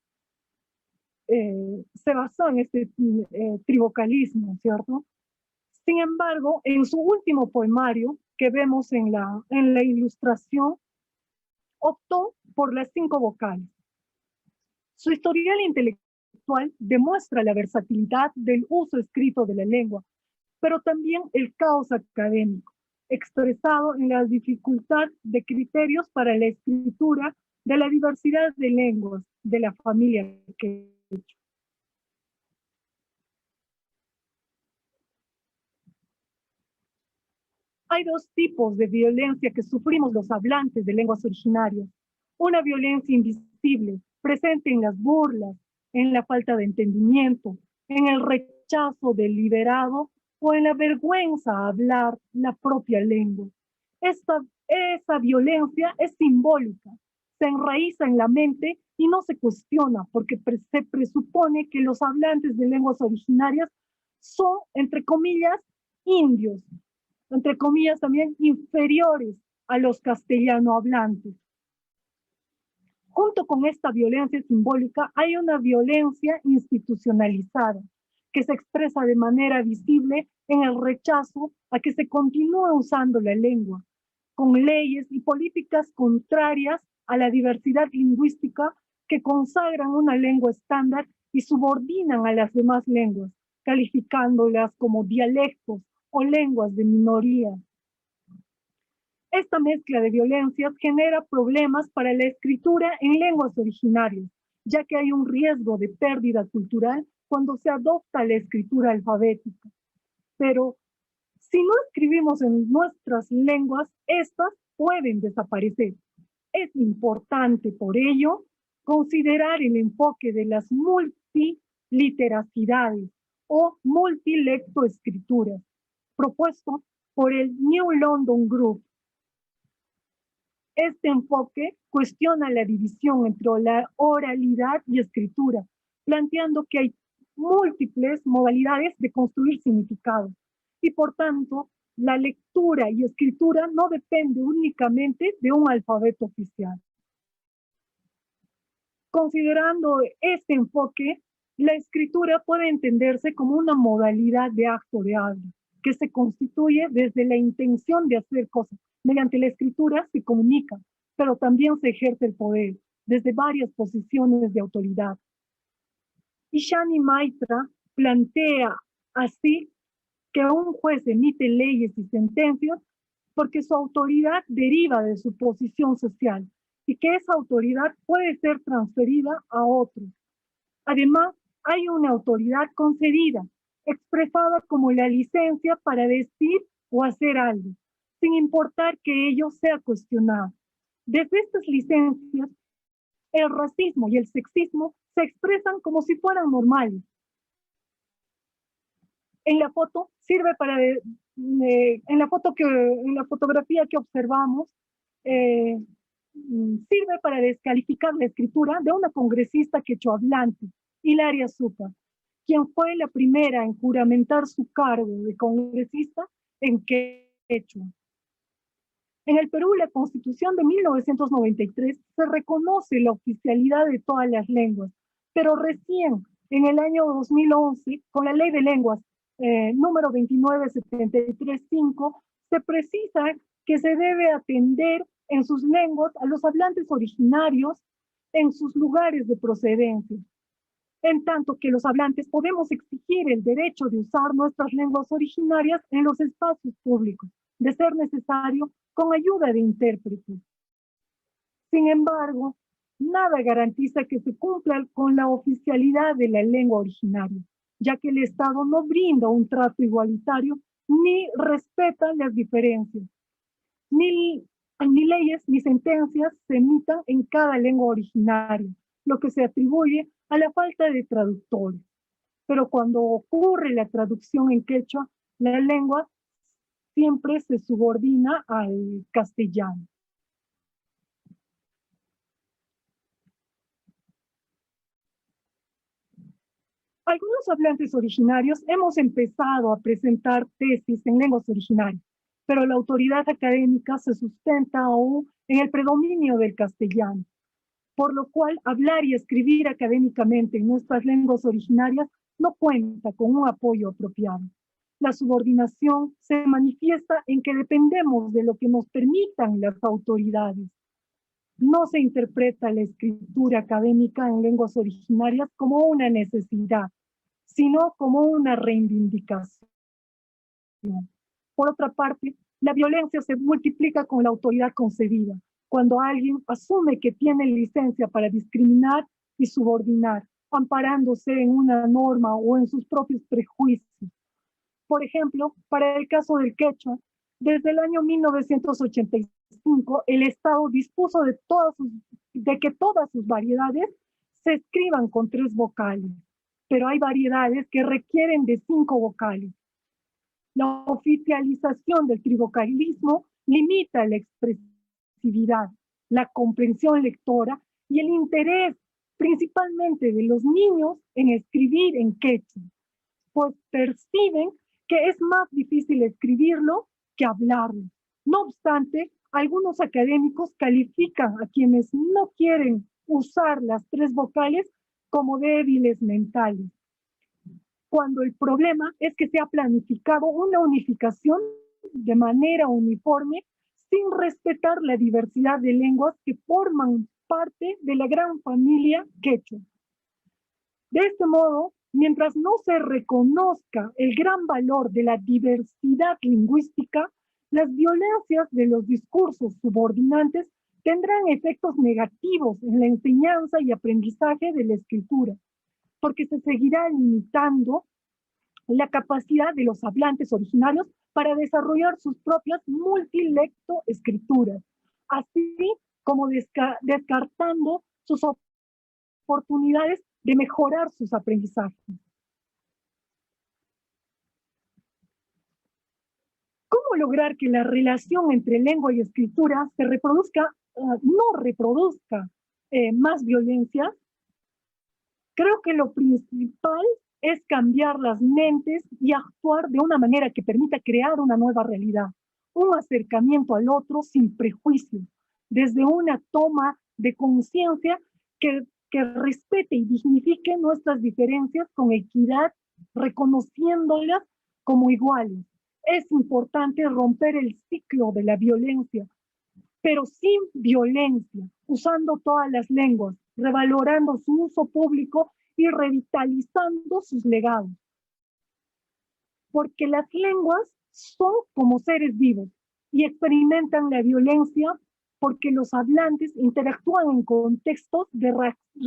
se basó en este trivocalismo, ¿cierto? Sin embargo, en su último poemario, que vemos en la ilustración, optó por las 5 vocales. Su historial intelectual demuestra la versatilidad del uso escrito de la lengua, pero también el caos académico, expresado en la dificultad de criterios para la escritura de la diversidad de lenguas de la familia quechua. Hay 2 tipos de violencia que sufrimos los hablantes de lenguas originarias. Una violencia invisible, presente en las burlas, en la falta de entendimiento, en el rechazo deliberado o en la vergüenza a hablar la propia lengua. Esa violencia es simbólica, se enraiza en la mente y no se cuestiona porque se presupone que los hablantes de lenguas originarias son, entre comillas, indios, entre comillas también inferiores a los castellano hablantes. Junto con esta violencia simbólica hay una violencia institucionalizada que se expresa de manera visible en el rechazo a que se continúe usando la lengua, con leyes y políticas contrarias a la diversidad lingüística que consagran una lengua estándar y subordinan a las demás lenguas, calificándolas como dialectos o lenguas de minoría. Esta mezcla de violencias genera problemas para la escritura en lenguas originarias, ya que hay un riesgo de pérdida cultural cuando se adopta la escritura alfabética. Pero si no escribimos en nuestras lenguas, estas pueden desaparecer. Es importante, por ello, considerar el enfoque de las multiliteracidades o multilectoescrituras, propuesto por el New London Group. Este enfoque cuestiona la división entre la oralidad y escritura, planteando que hay múltiples modalidades de construir significado y, por tanto, la lectura y escritura no depende únicamente de un alfabeto oficial. Considerando este enfoque, la escritura puede entenderse como una modalidad de acto de habla, que se constituye desde la intención de hacer cosas. Mediante la escritura se comunica, pero también se ejerce el poder desde varias posiciones de autoridad. Ishani Maitra plantea así que un juez emite leyes y sentencias porque su autoridad deriva de su posición social y que esa autoridad puede ser transferida a otros. Además, hay una autoridad concedida, expresada como la licencia para decir o hacer algo, sin importar que ello sea cuestionado. Desde estas licencias, el racismo y el sexismo se expresan como si fueran normales. En la foto sirve para, en la fotografía que observamos, sirve para descalificar la escritura de una congresista quechohablante, Hilaria Supa, quien fue la primera en juramentar su cargo de congresista en quechua. En el Perú, la Constitución de 1993 se reconoce la oficialidad de todas las lenguas, pero recién en el año 2011, con la Ley de Lenguas número 29735, se precisa que se debe atender en sus lenguas a los hablantes originarios en sus lugares de procedencia. En tanto que los hablantes podemos exigir el derecho de usar nuestras lenguas originarias en los espacios públicos, de ser necesario, con ayuda de intérpretes. Sin embargo, nada garantiza que se cumpla con la oficialidad de la lengua originaria, ya que el Estado no brinda un trato igualitario ni respeta las diferencias. Ni leyes ni sentencias se emitan en cada lengua originaria, lo que se atribuye a la falta de traductores. Pero cuando ocurre la traducción en quechua, la lengua siempre se subordina al castellano. Algunos hablantes originarios hemos empezado a presentar tesis en lenguas originarias, pero la autoridad académica se sustenta aún en el predominio del castellano, por lo cual hablar y escribir académicamente en nuestras lenguas originarias no cuenta con un apoyo apropiado. La subordinación se manifiesta en que dependemos de lo que nos permitan las autoridades. No se interpreta la escritura académica en lenguas originarias como una necesidad, sino como una reivindicación. Por otra parte, la violencia se multiplica con la autoridad concedida, cuando alguien asume que tiene licencia para discriminar y subordinar, amparándose en una norma o en sus propios prejuicios. Por ejemplo, para el caso del quechua, desde el año 1985, el Estado dispuso de que todas sus variedades se escriban con 3 vocales, pero hay variedades que requieren de 5 vocales. La oficialización del trivocalismo limita la expresividad, la comprensión lectora y el interés principalmente de los niños en escribir en quechua, pues perciben que es más difícil escribirlo que hablarlo. No obstante, algunos académicos califican a quienes no quieren usar las 3 vocales como débiles mentales, cuando el problema es que se ha planificado una unificación de manera uniforme sin respetar la diversidad de lenguas que forman parte de la gran familia quechua. De este modo, mientras no se reconozca el gran valor de la diversidad lingüística, las violencias de los discursos subordinantes tendrán efectos negativos en la enseñanza y aprendizaje de la escritura, porque se seguirá limitando la capacidad de los hablantes originarios para desarrollar sus propias multilectoescrituras, así como descartando sus oportunidades de mejorar sus aprendizajes. ¿Cómo lograr que la relación entre lengua y escritura se reproduzca, no reproduzca más violencia? Creo que lo principal es cambiar las mentes y actuar de una manera que permita crear una nueva realidad, un acercamiento al otro sin prejuicios, desde una toma de conciencia que respete y dignifique nuestras diferencias con equidad, reconociéndolas como iguales. Es importante romper el ciclo de la violencia, pero sin violencia, usando todas las lenguas, revalorando su uso público y revitalizando sus legados. Porque las lenguas son como seres vivos y experimentan la violencia porque los hablantes interactúan en contextos de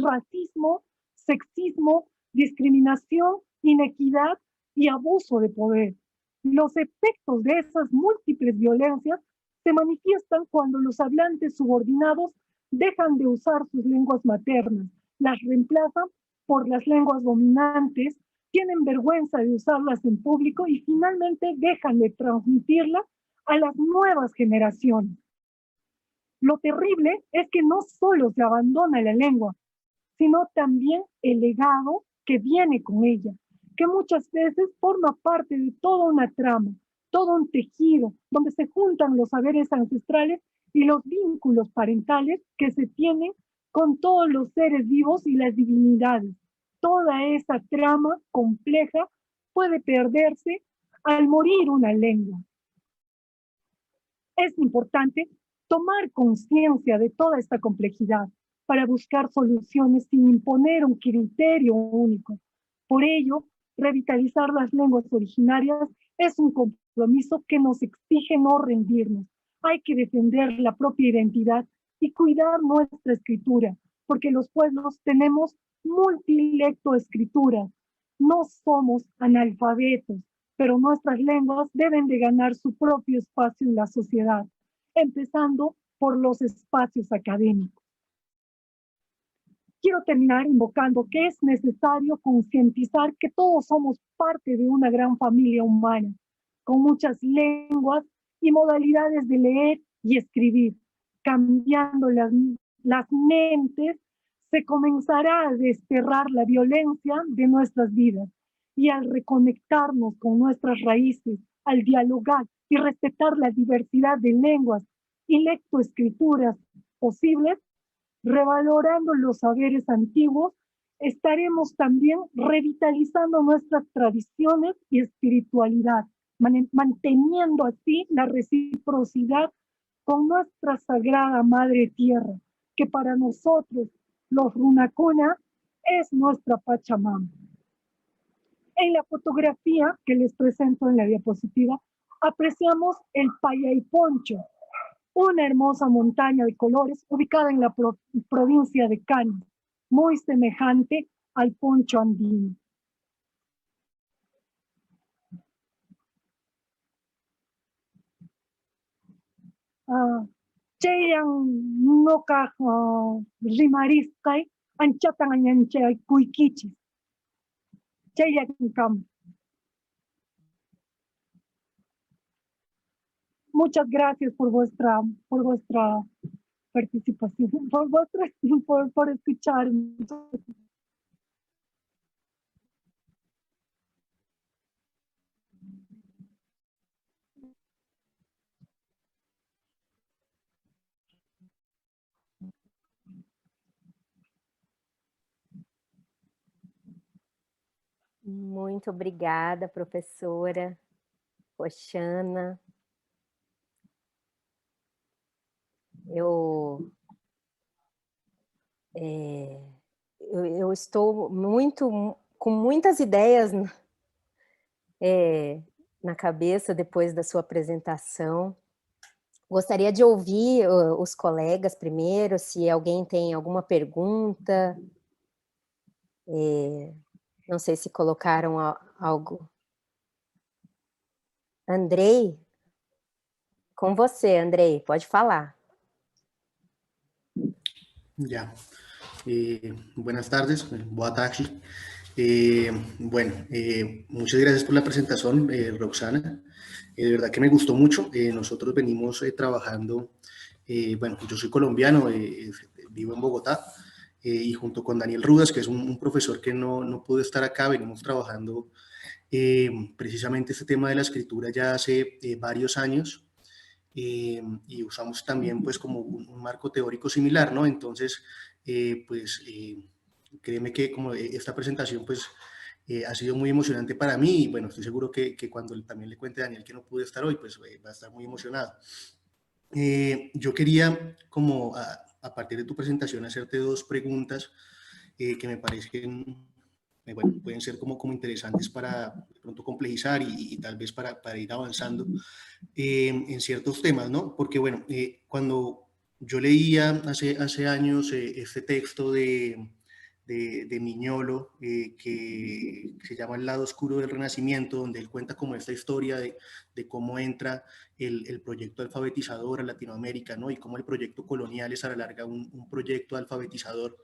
racismo, sexismo, discriminación, inequidad y abuso de poder. Los efectos de esas múltiples violencias se manifiestan cuando los hablantes subordinados dejan de usar sus lenguas maternas, las reemplazan por las lenguas dominantes, tienen vergüenza de usarlas en público y finalmente dejan de transmitirlas a las nuevas generaciones. Lo terrible es que no solo se abandona la lengua, sino también el legado que viene con ella, que muchas veces forma parte de toda una trama, todo un tejido, donde se juntan los saberes ancestrales y los vínculos parentales que se tienen con todos los seres vivos y las divinidades. Toda esa trama compleja puede perderse al morir una lengua. Es importante tomar conciencia de toda esta complejidad para buscar soluciones sin imponer un criterio único. Por ello, revitalizar las lenguas originarias es un compromiso que nos exige no rendirnos. Hay que defender la propia identidad y cuidar nuestra escritura, porque los pueblos tenemos multilectoescritura. No somos analfabetos, pero nuestras lenguas deben de ganar su propio espacio en la sociedad, empezando por los espacios académicos. Quiero terminar invocando que es necesario concientizar que todos somos parte de una gran familia humana, con muchas lenguas y modalidades de leer y escribir. Cambiando las mentes, se comenzará a desterrar la violencia de nuestras vidas, y al reconectarnos con nuestras raíces, al dialogar y respetar la diversidad de lenguas y lectoescrituras posibles, revalorando los saberes antiguos, estaremos también revitalizando nuestras tradiciones y espiritualidad, manteniendo así la reciprocidad con nuestra sagrada Madre Tierra, que para nosotros, los Runacuna, es nuestra Pachamama. En la fotografía que les presento en la diapositiva, apreciamos el Payayponcho, una hermosa montaña de colores ubicada en la provincia de Cani, muy semejante al poncho andino. Chayan noka rimarisqay anchatan añanchay kuykichis. Chayan kam. Muchas gracias por vuestra participación, por escuchar. Muito obrigada, professora Roxana. Eu estou com muitas ideias na cabeça depois da sua apresentação. Gostaria de ouvir os colegas primeiro, se alguém tem alguma pergunta. Não sei se colocaram algo. Andrei? Com você, Andrei, pode falar. Ya, buenas tardes, boa tarde. Bueno, muchas gracias por la presentación, Roxana. De verdad que me gustó mucho. Nosotros venimos trabajando, bueno, yo soy colombiano, vivo en Bogotá, y junto con Daniel Rudas, que es un profesor que no pudo estar acá, venimos trabajando precisamente este tema de la escritura ya hace varios años. Y usamos también pues como un marco teórico similar, ¿no? Entonces, créeme que como esta presentación pues ha sido muy emocionante para mí y bueno, estoy seguro que cuando también le cuente a Daniel que no pude estar hoy, pues va a estar muy emocionado. Yo quería como a partir de tu presentación hacerte dos preguntas que me parecen bueno, pueden ser como interesantes para de pronto complejizar y tal vez para ir avanzando en ciertos temas, ¿no? Porque, bueno, cuando yo leía hace años este texto de Miñolo, que se llama El lado oscuro del Renacimiento, donde él cuenta como esta historia de cómo entra el proyecto alfabetizador a Latinoamérica, ¿no? Y cómo el proyecto colonial es a la larga un proyecto alfabetizador.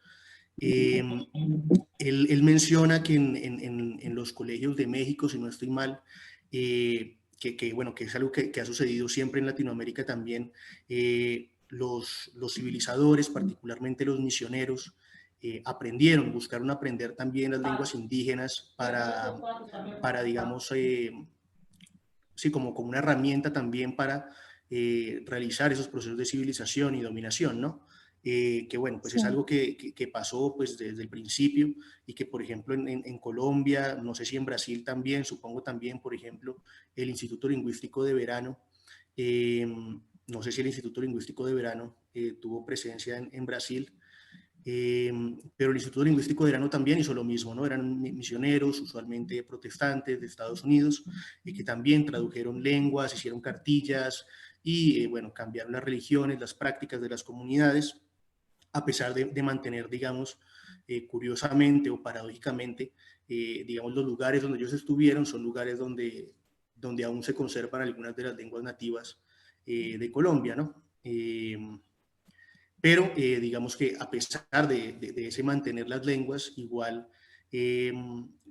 Él menciona que en los colegios de México, si no estoy mal, bueno, que es algo que ha sucedido siempre en Latinoamérica también, los civilizadores, particularmente los misioneros, buscaron aprender también las lenguas indígenas para digamos, sí, como una herramienta también para realizar esos procesos de civilización y dominación, ¿no? Que bueno, pues sí, es algo que pasó pues desde el principio y que, por ejemplo, en Colombia, no sé si en Brasil también, supongo también, por ejemplo, el Instituto Lingüístico de Verano, no sé si el Instituto Lingüístico de Verano tuvo presencia en Brasil, pero el Instituto Lingüístico de Verano también hizo lo mismo, ¿no? Eran misioneros, usualmente protestantes de Estados Unidos, que también tradujeron lenguas, hicieron cartillas y, bueno, cambiaron las religiones, las prácticas de las comunidades, a pesar de mantener, digamos, curiosamente o paradójicamente, digamos, los lugares donde ellos estuvieron son lugares donde aún se conservan algunas de las lenguas nativas de Colombia, ¿no? Pero digamos que a pesar de ese mantener las lenguas, igual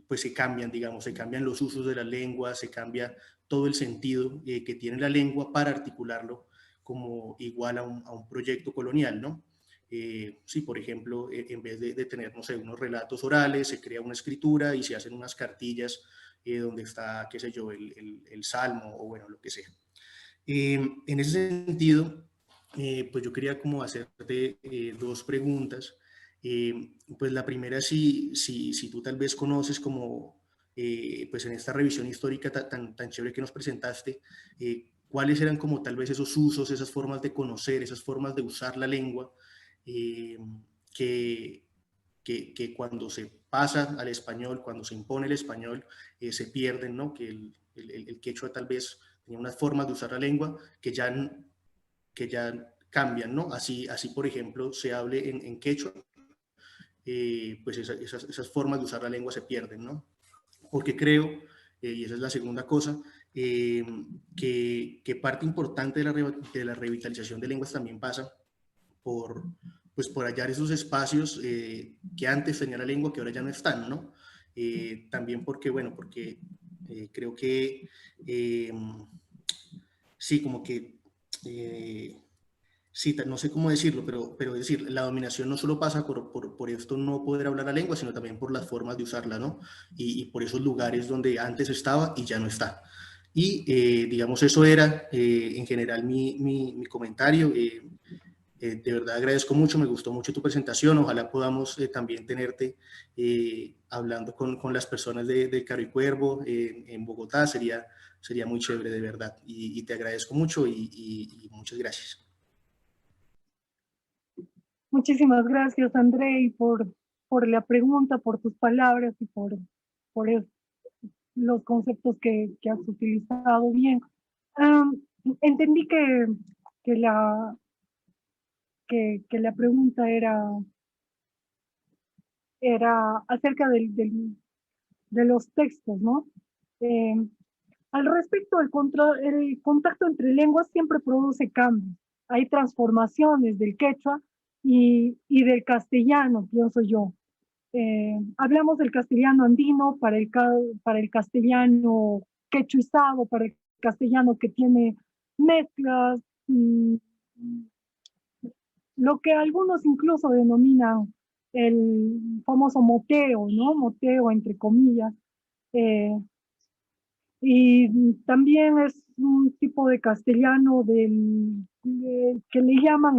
pues se cambian, digamos, se cambian los usos de las lenguas, se cambia todo el sentido que tiene la lengua para articularlo como igual a un proyecto colonial, ¿no? Sí, por ejemplo, en vez de tener, no sé, unos relatos orales, se crea una escritura y se hacen unas cartillas donde está, qué sé yo, el salmo o bueno, lo que sea. En ese sentido, pues yo quería como hacerte dos preguntas. Pues la primera, si tú tal vez conoces como, pues en esta revisión histórica tan chévere que nos presentaste, cuáles eran como tal vez esos usos, esas formas de conocer, esas formas de usar la lengua, que cuando se pasa al español, cuando se impone el español, se pierden, ¿no? Que el quechua tal vez tenía unas formas de usar la lengua que ya cambian, ¿no? Así por ejemplo, se hable en quechua, pues esas formas de usar la lengua se pierden, ¿no? Porque creo, y esa es la segunda cosa, que parte importante de la revitalización de lenguas también pasa por hallar esos espacios que antes tenía la lengua que ahora ya no están, ¿no? También porque creo que sí, como que sí, no sé cómo decirlo, pero es decir, la dominación no solo pasa por esto no poder hablar la lengua, sino también por las formas de usarla, ¿no? Y por esos lugares donde antes estaba y ya no está. Y digamos, eso era en general mi comentario. De verdad agradezco mucho, me gustó mucho tu presentación, ojalá podamos también tenerte hablando con las personas de Caro y Cuervo en Bogotá, sería muy chévere de verdad, y te agradezco mucho y muchas gracias. Muchísimas gracias, Andrei, por la pregunta, por tus palabras y por los conceptos que has utilizado bien. Entendí que la pregunta era acerca de los textos, ¿no? Al respecto, el contacto entre lenguas siempre produce cambios. Hay transformaciones del quechua y del castellano, pienso yo. Hablamos del castellano andino para el castellano quechuizado, para el castellano que tiene mezclas, lo que algunos incluso denominan el famoso moteo, ¿no? Moteo entre comillas. Y también es un tipo de castellano que le llaman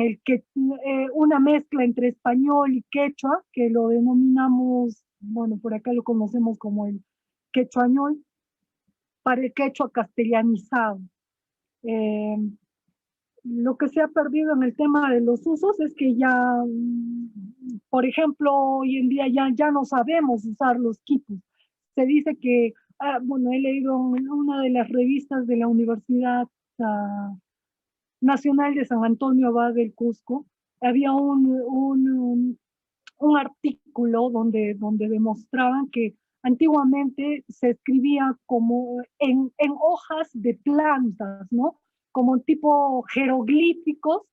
una mezcla entre español y quechua, que lo denominamos, bueno, por acá lo conocemos como el quechuañol, para el quechua castellanizado. Lo que se ha perdido en el tema de los usos es que ya, por ejemplo, hoy en día ya no sabemos usar los quipus. Se dice que, bueno, he leído en una de las revistas de la Universidad Nacional de San Antonio Abad del Cusco, había un artículo donde demostraban que antiguamente se escribía como en hojas de plantas, ¿no? Como tipo jeroglíficos.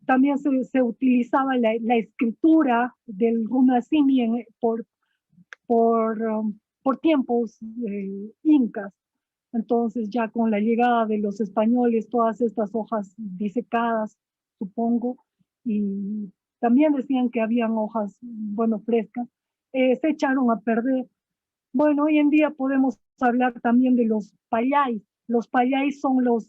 También se utilizaba la escritura del runasimi por tiempos incas. Entonces ya con la llegada de los españoles, todas estas hojas disecadas, supongo, y también decían que habían hojas, bueno, frescas, se echaron a perder. Bueno, hoy en día podemos hablar también de los payáis. Los payáis son los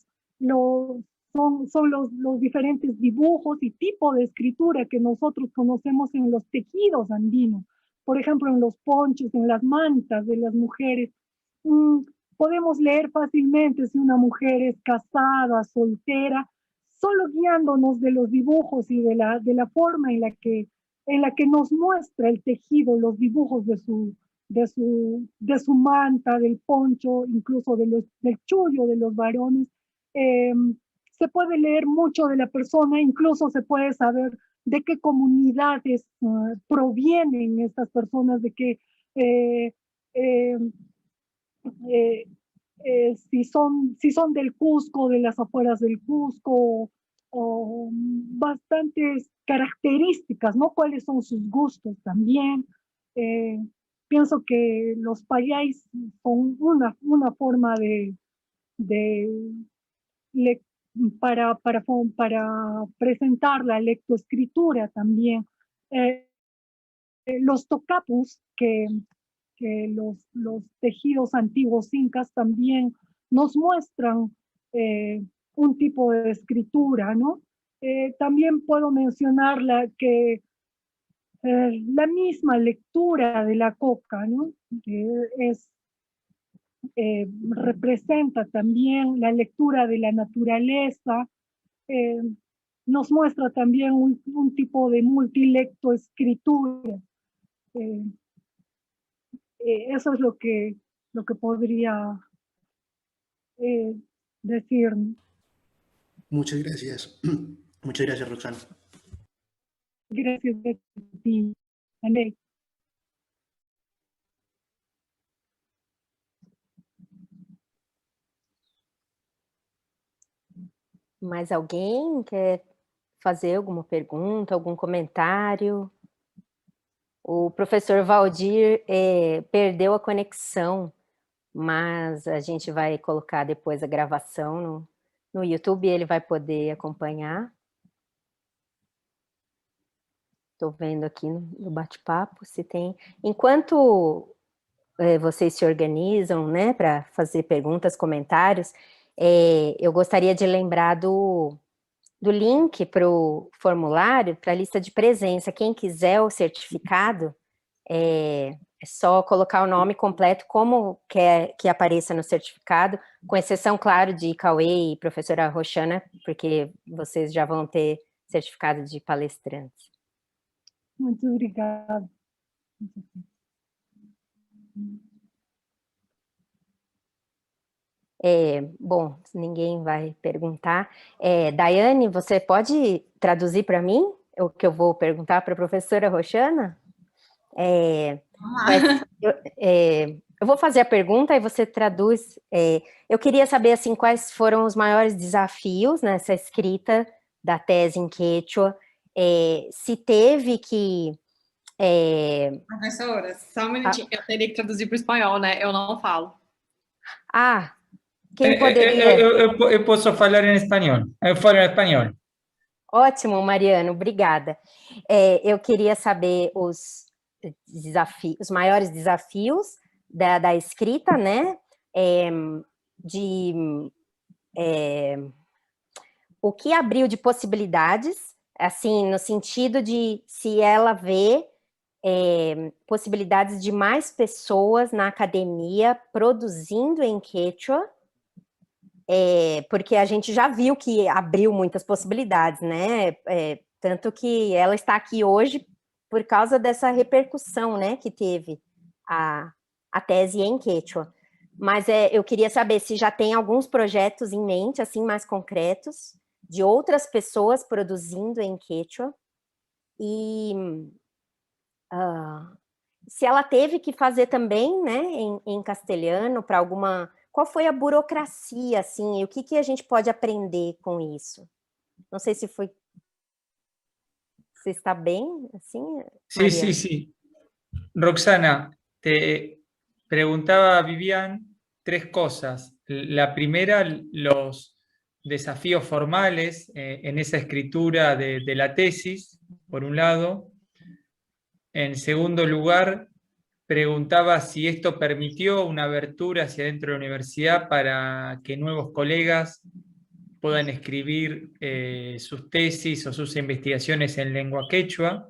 diferentes dibujos y tipo de escritura que nosotros conocemos en los tejidos andinos. Por ejemplo, en los ponchos, en las mantas de las mujeres. Podemos leer fácilmente si una mujer es casada, soltera, solo guiándonos de los dibujos y de la forma en la que nos muestra el tejido, los dibujos de su manta, del poncho, incluso del chullo de los varones. Se puede leer mucho de la persona, incluso se puede saber de qué comunidades provienen estas personas, de qué, si son del Cusco, de las afueras del Cusco, o bastantes características, ¿no? ¿Cuáles son sus gustos también? Pienso que los payáis son una forma para presentar la lectoescritura también. Los tocapus, que los tejidos antiguos incas también nos muestran un tipo de escritura, ¿no? También puedo mencionar la misma lectura de la coca, ¿no? Representa también la lectura de la naturaleza, nos muestra también un tipo de multilectoescritura. Eso es lo que podría decir. Muchas gracias. Muchas gracias, Roxana. Gracias a ti, André. Mais alguém quer fazer alguma pergunta, algum comentário? O professor Valdir perdeu a conexão, mas a gente vai colocar depois a gravação no YouTube e ele vai poder acompanhar. Estou vendo aqui no bate-papo se tem... Enquanto vocês se organizam, né, para fazer perguntas, comentários, eu gostaria de lembrar do link para o formulário, para a lista de presença. Quem quiser o certificado, é só colocar o nome completo, como quer que apareça no certificado, com exceção, claro, de Cauê e professora Roxana, porque vocês já vão ter certificado de palestrantes. Muito obrigada. Bom, ninguém vai perguntar. Daiane, você pode traduzir para mim o que eu vou perguntar para a professora Roxana? Eu vou fazer a pergunta e você traduz. Eu queria saber assim, quais foram os maiores desafios nessa escrita da tese em Quechua, se teve que... Professora, só um minutinho, eu teria que traduzir para o espanhol, né? Eu não falo. Quem poderia... Eu posso falar em espanhol. Eu falo em espanhol. Ótimo, Mariano, obrigada. Eu queria saber os maiores desafios da escrita, né? O que abriu de possibilidades, assim, no sentido de se ela vê possibilidades de mais pessoas na academia produzindo em Quechua, porque a gente já viu que abriu muitas possibilidades, né? Tanto que ela está aqui hoje por causa dessa repercussão, né, que teve a tese em Quechua. Mas eu queria saber se já tem alguns projetos em mente, assim, mais concretos, de outras pessoas produzindo em Quechua, e se ela teve que fazer também, né, em castelhano, para alguma... Qual foi a burocracia, assim, e o que a gente pode aprender com isso? Não sei se foi... Você está bem, assim, Mariana? Sí. Roxana, te preguntaba Vivian tres cosas. La primera, los desafíos formales en esa escritura de la tesis, por un lado. En segundo lugar, preguntaba si esto permitió una abertura hacia dentro de la universidad para que nuevos colegas puedan escribir sus tesis o sus investigaciones en lengua quechua.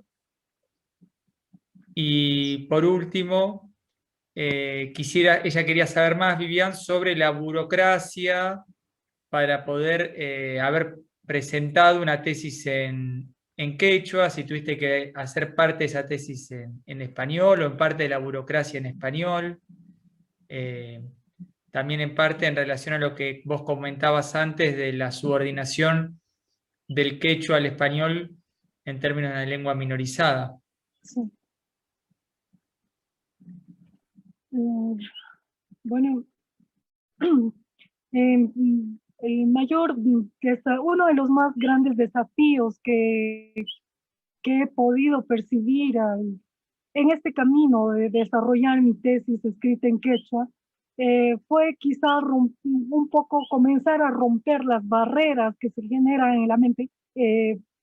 Y por último, ella quería saber más, Vivian, sobre la burocracia para poder haber presentado una tesis en quechua, si tuviste que hacer parte de esa tesis en español o en parte de la burocracia en español. También en parte en relación a lo que vos comentabas antes de la subordinación del quechua al español en términos de lengua minorizada. Sí. Bueno, el mayor, uno de los más grandes desafíos que he podido percibir en este camino de desarrollar mi tesis escrita en quechua, fue quizá un poco comenzar a romper las barreras que se generan en la mente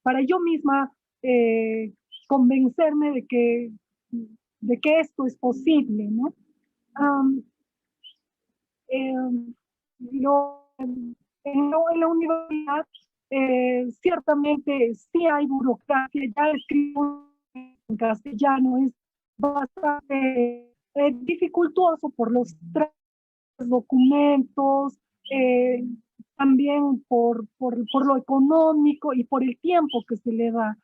para yo misma convencerme de que esto es posible, ¿no? En la universidad ciertamente sí hay burocracia, ya escribo en castellano, es bastante dificultoso por los documentos, también por lo económico y por el tiempo que se le da.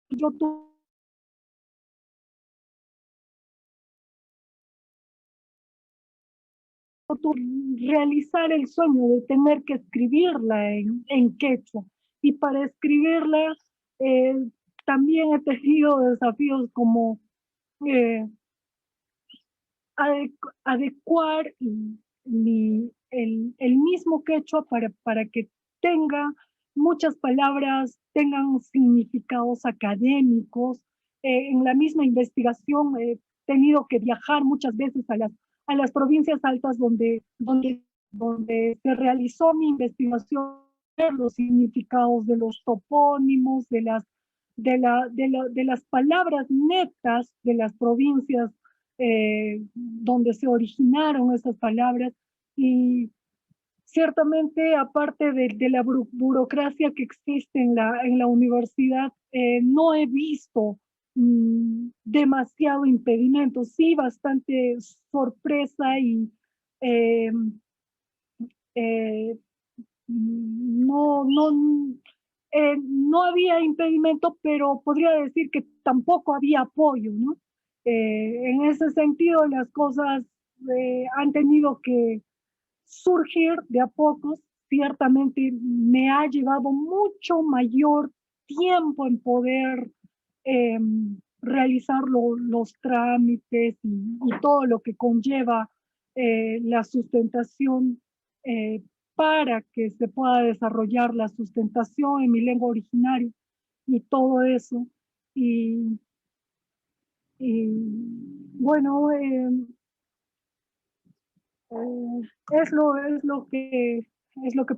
Yo realizar el sueño de tener que escribirla en quechua, y para escribirla también he tenido desafíos como adecuar el mismo quechua para que tenga muchas palabras, tengan significados académicos. En la misma investigación he tenido que viajar muchas veces a las provincias altas donde se realizó mi investigación, los significados de los topónimos, de las palabras netas de las provincias donde se originaron esas palabras. Y ciertamente, aparte de la burocracia que existe en la universidad, no he visto demasiado impedimento, sí bastante sorpresa y no había impedimento, pero podría decir que tampoco había apoyo, ¿no? En ese sentido, las cosas han tenido que surgir de a pocos. Ciertamente me ha llevado mucho mayor tiempo en poder realizar los trámites y todo lo que conlleva la sustentación para que se pueda desarrollar la sustentación en mi lengua originaria y todo eso. Y bueno, es lo que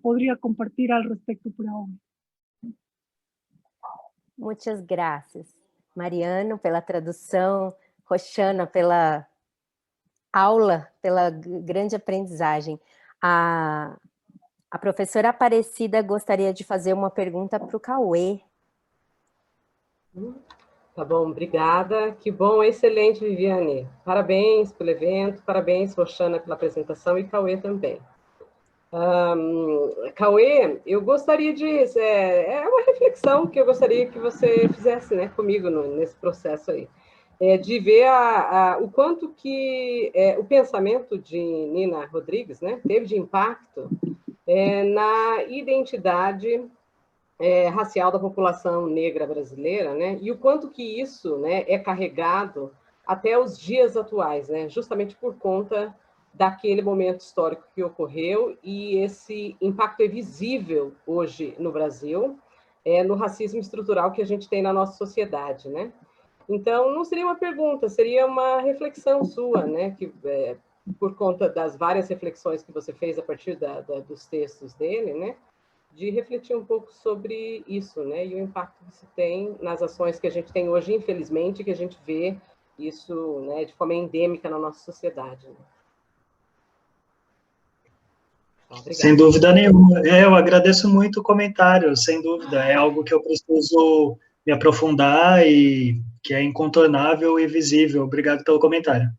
podría compartir al respecto por ahora. Muitas graças, Mariano, pela tradução, Roxana, pela aula, pela grande aprendizagem. A professora Aparecida gostaria de fazer uma pergunta para o Cauê. Tá bom, obrigada. Que bom, excelente, Viviane. Parabéns pelo evento, parabéns, Roxana, pela apresentação e Cauê também. Cauê, eu gostaria de... É uma reflexão que eu gostaria que você fizesse, né, comigo nesse processo aí. De ver o quanto que o pensamento de Nina Rodrigues, né, teve de impacto na identidade racial da população negra brasileira, né, e o quanto que isso, né, é carregado até os dias atuais, né, justamente por conta daquele momento histórico que ocorreu, e esse impacto é visível hoje no Brasil, no racismo estrutural que a gente tem na nossa sociedade, né. Então, não seria uma pergunta, seria uma reflexão sua, né, que por conta das várias reflexões que você fez a partir dos textos dele, né? De refletir um pouco sobre isso, né? E o impacto que se tem nas ações que a gente tem hoje, infelizmente, que a gente vê isso, né, de forma endêmica na nossa sociedade. Né? Sem dúvida nenhuma. Eu agradeço muito o comentário, sem dúvida. É algo que eu preciso me aprofundar e que é incontornável e visível. Obrigado pelo comentário.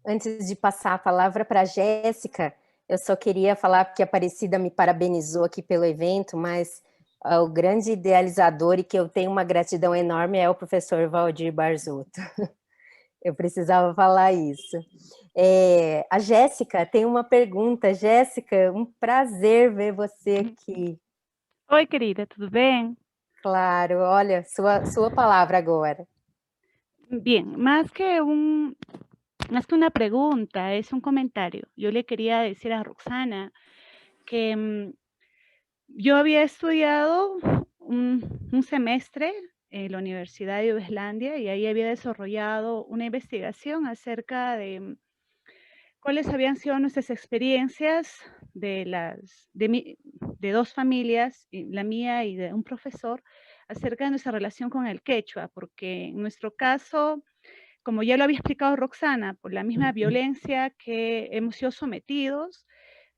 Antes de passar a palavra para a Jéssica, eu só queria falar, porque a Aparecida me parabenizou aqui pelo evento, mas o grande idealizador e que eu tenho uma gratidão enorme é o professor Valdir Barzotto. Eu precisava falar isso. A Jéssica tem uma pergunta. Jéssica, um prazer ver você aqui. Oi, querida, tudo bem? Claro, olha, sua palavra agora. Bien, más que una pregunta, es un comentario. Yo le quería decir a Roxana que yo había estudiado un semestre en la Universidad de Islandia y ahí había desarrollado una investigación acerca de cuáles habían sido nuestras experiencias de dos familias, la mía y de un profesor, acerca de nuestra relación con el quechua, porque en nuestro caso, como ya lo había explicado Roxana, por la misma violencia que hemos sido sometidos,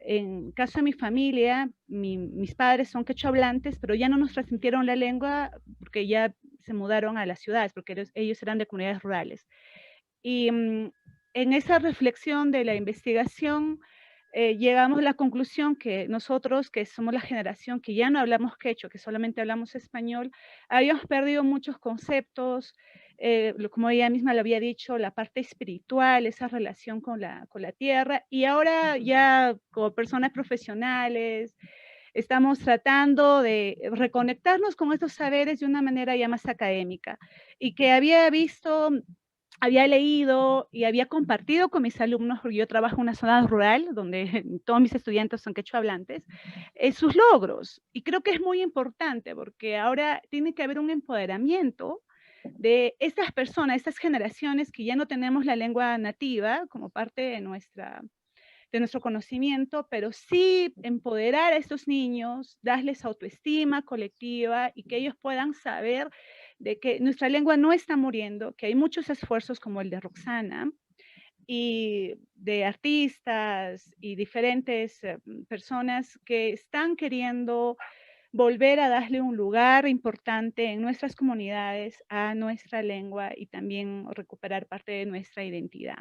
en caso de mi familia, mis padres son quechohablantes, pero ya no nos transmitieron la lengua porque ya se mudaron a las ciudades, porque ellos eran de comunidades rurales. Y en esa reflexión de la investigación, llegamos a la conclusión que nosotros, que somos la generación que ya no hablamos quechua, que solamente hablamos español, habíamos perdido muchos conceptos, como ella misma lo había dicho, la parte espiritual, esa relación con la tierra, y ahora ya como personas profesionales, estamos tratando de reconectarnos con estos saberes de una manera ya más académica, y que había leído y había compartido con mis alumnos, porque yo trabajo en una zona rural donde todos mis estudiantes son quechohablantes, sus logros. Y creo que es muy importante porque ahora tiene que haber un empoderamiento de estas personas, estas generaciones que ya no tenemos la lengua nativa como parte de nuestro conocimiento, pero sí empoderar a estos niños, darles autoestima colectiva y que ellos puedan saber de que nuestra lengua no está muriendo, que hay muchos esfuerzos como el de Roxana y de artistas y diferentes personas que están queriendo volver a darle un lugar importante en nuestras comunidades a nuestra lengua y también recuperar parte de nuestra identidad.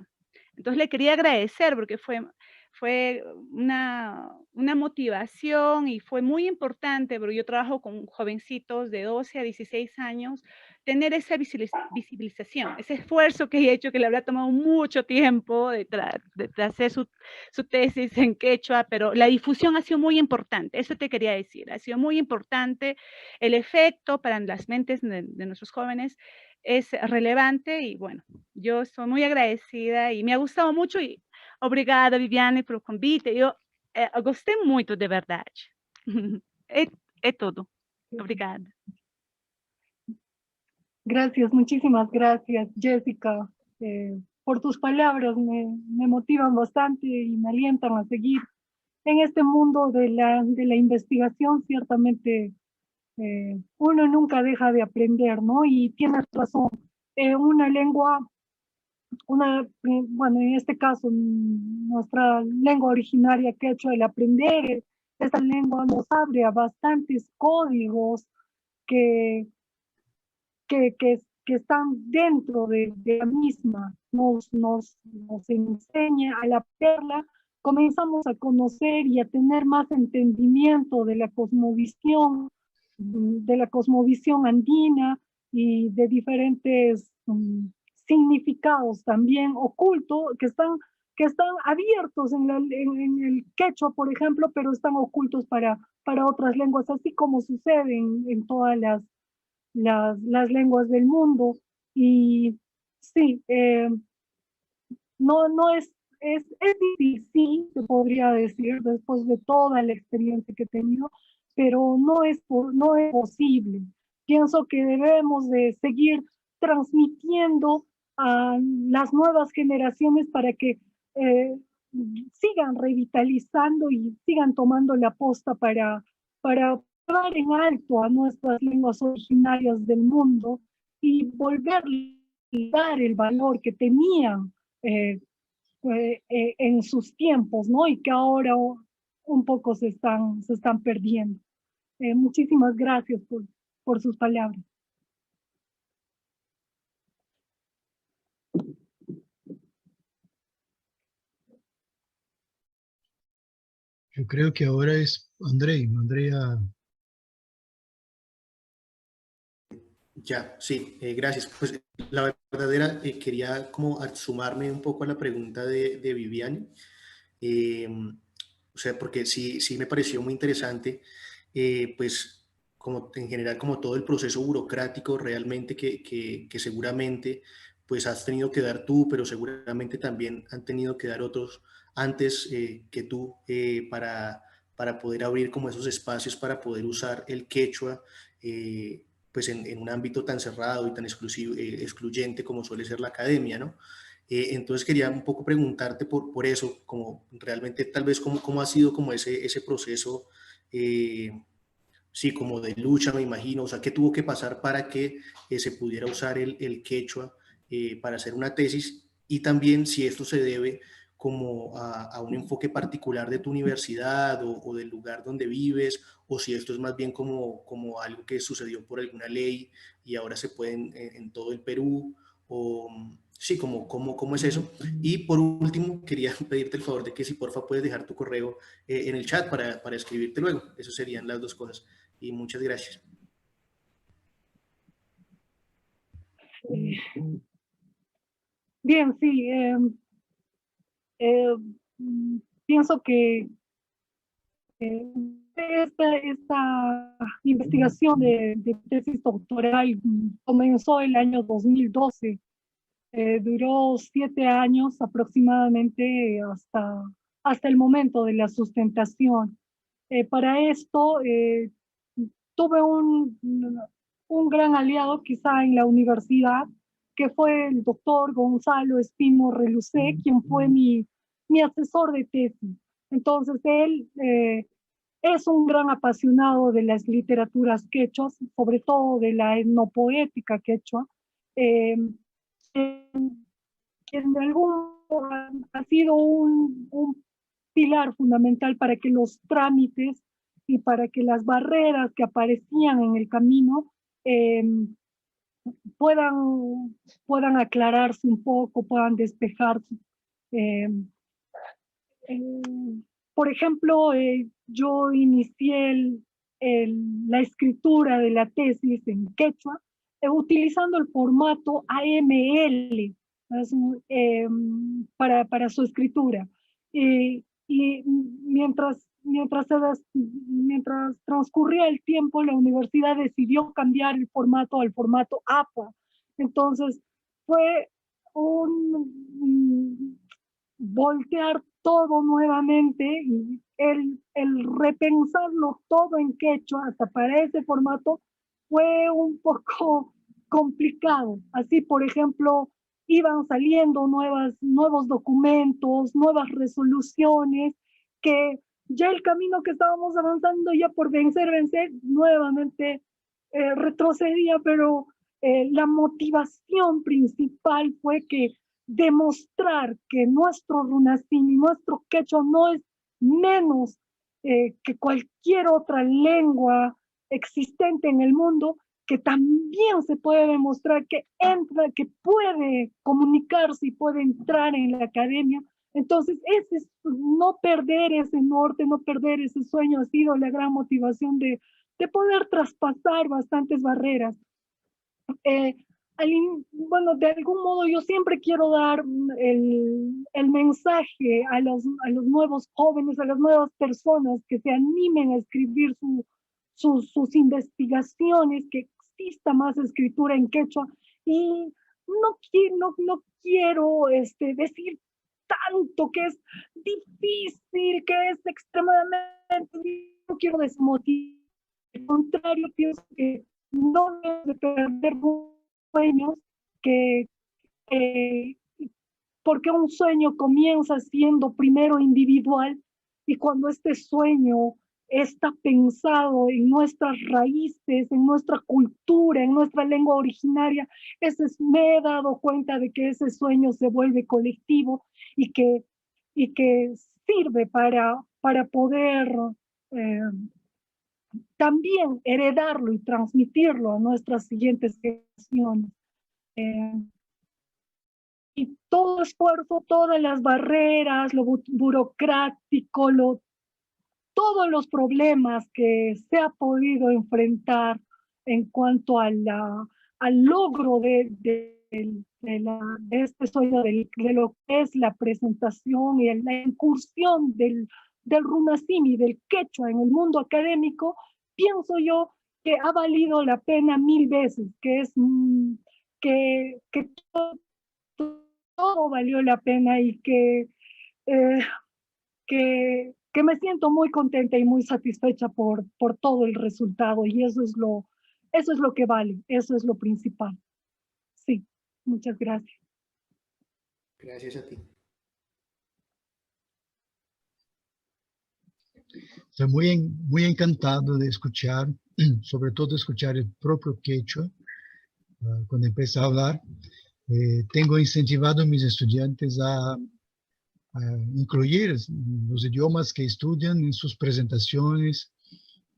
Entonces le quería agradecer porque fue una motivación y fue muy importante, porque yo trabajo con jovencitos de 12 a 16 años, tener esa visibilización, ese esfuerzo que he hecho, que le habrá tomado mucho tiempo de hacer su tesis en quechua, pero la difusión ha sido muy importante, eso te quería decir, ha sido muy importante, el efecto para las mentes de nuestros jóvenes es relevante y bueno, yo estoy muy agradecida y me ha gustado mucho y obrigada, Viviane, pelo convite. Eu gostei muito, de verdade. É tudo. Obrigada. Gracias, muchísimas gracias, Jessica, por tus palabras. Me motivan bastante y me alientan a seguir en este mundo de la investigación. Ciertamente, uno nunca deja de aprender, ¿no? Y tienes razón, una lengua, bueno, en este caso, nuestra lengua originaria quechua, el aprender esta lengua nos abre a bastantes códigos que están dentro de la misma, nos enseña a aprenderla, comenzamos a conocer y a tener más entendimiento de la cosmovisión andina y de diferentes significados también ocultos que están abiertos en el quechua, por ejemplo, pero están ocultos para otras lenguas, así como sucede en todas las lenguas del mundo. Y sí, no es difícil, se podría decir, después de toda la experiencia que he tenido, pero no es posible. Pienso que debemos de seguir transmitiendo a las nuevas generaciones para que sigan revitalizando y sigan tomando la posta para llevar en alto a nuestras lenguas originarias del mundo y volverle a dar el valor que tenían en sus tiempos, ¿no? Y que ahora un poco se están perdiendo. Muchísimas gracias por sus palabras. Yo creo que ahora es Andrea. Ya, sí, gracias. Pues la verdad era, quería como sumarme un poco a la pregunta de Viviane, o sea, porque sí me pareció muy interesante, pues como en general como todo el proceso burocrático realmente que seguramente pues has tenido que dar tú, pero seguramente también han tenido que dar otros antes que tú para poder abrir como esos espacios para poder usar el quechua, pues en un ámbito tan cerrado y tan excluyente como suele ser la academia, ¿no? Entonces quería un poco preguntarte por eso, como realmente tal vez cómo ha sido como ese proceso, sí, como de lucha, me imagino, o sea, qué tuvo que pasar para que se pudiera usar el quechua para hacer una tesis, y también si esto se debe como a un enfoque particular de tu universidad o del lugar donde vives, o si esto es más bien como algo que sucedió por alguna ley y ahora se puede en todo el Perú, o sí, cómo es eso. Y por último, quería pedirte el favor de que si porfa puedes dejar tu correo en el chat para escribirte luego. Eso serían las dos cosas. Y muchas gracias. Bien, sí. Pienso que esta investigación de tesis doctoral comenzó el año 2012. Duró 7 años aproximadamente hasta el momento de la sustentación. Para esto tuve un gran aliado quizá en la universidad, que fue el doctor Gonzalo Espino Relucé, quien fue mi asesor de tesis. Entonces él es un gran apasionado de las literaturas quechuas, sobre todo de la etnopoética quechua, que en algún ha sido un pilar fundamental para que los trámites y para que las barreras que aparecían en el camino puedan aclararse un poco, puedan despejarse. Por ejemplo, yo inicié la escritura de la tesis en quechua utilizando el formato AML para su escritura. Y mientras transcurría el tiempo, la universidad decidió cambiar el formato al formato APA. Entonces, fue voltear todo nuevamente y el repensarlo todo en quechua hasta para ese formato fue un poco complicado. Así, por ejemplo, iban saliendo nuevos documentos, nuevas resoluciones, que ya el camino que estábamos avanzando ya por vencer, nuevamente retrocedía, pero la motivación principal fue que demostrar que nuestro runacini, nuestro quechua no es menos que cualquier otra lengua existente en el mundo, que también se puede demostrar que puede comunicarse y puede entrar en la academia. Entonces, no perder ese norte, no perder ese sueño ha sido la gran motivación de poder traspasar bastantes barreras. Bueno, de algún modo yo siempre quiero dar el mensaje a los nuevos jóvenes, a las nuevas personas que se animen a escribir sus investigaciones, que exista más escritura en quechua. Y no quiero decir tanto que es difícil, que es extremadamente, no quiero desmotivar Al contrario, pienso que no debemos de perder sueños, porque un sueño comienza siendo primero individual, y cuando este sueño está pensado en nuestras raíces, en nuestra cultura, en nuestra lengua originaria, me he dado cuenta de que ese sueño se vuelve colectivo y que sirve para poder también heredarlo y transmitirlo a nuestras siguientes generaciones. Y todo esfuerzo, todas las barreras, lo burocrático, todos los problemas que se ha podido enfrentar en cuanto al logro de este sueño, de lo que es la presentación y la incursión del runasimi, del quechua en el mundo académico, pienso yo que ha valido la pena 1000 veces, que todo valió la pena, y que me siento muy contenta y muy satisfecha por todo el resultado, y eso es lo que vale, eso es lo principal. Sí, muchas gracias. Gracias a ti. Estoy muy encantado de escuchar, sobre todo escuchar el propio quechua cuando empieza a hablar. Tengo incentivado a mis estudiantes a incluir los idiomas que estudian en sus presentaciones.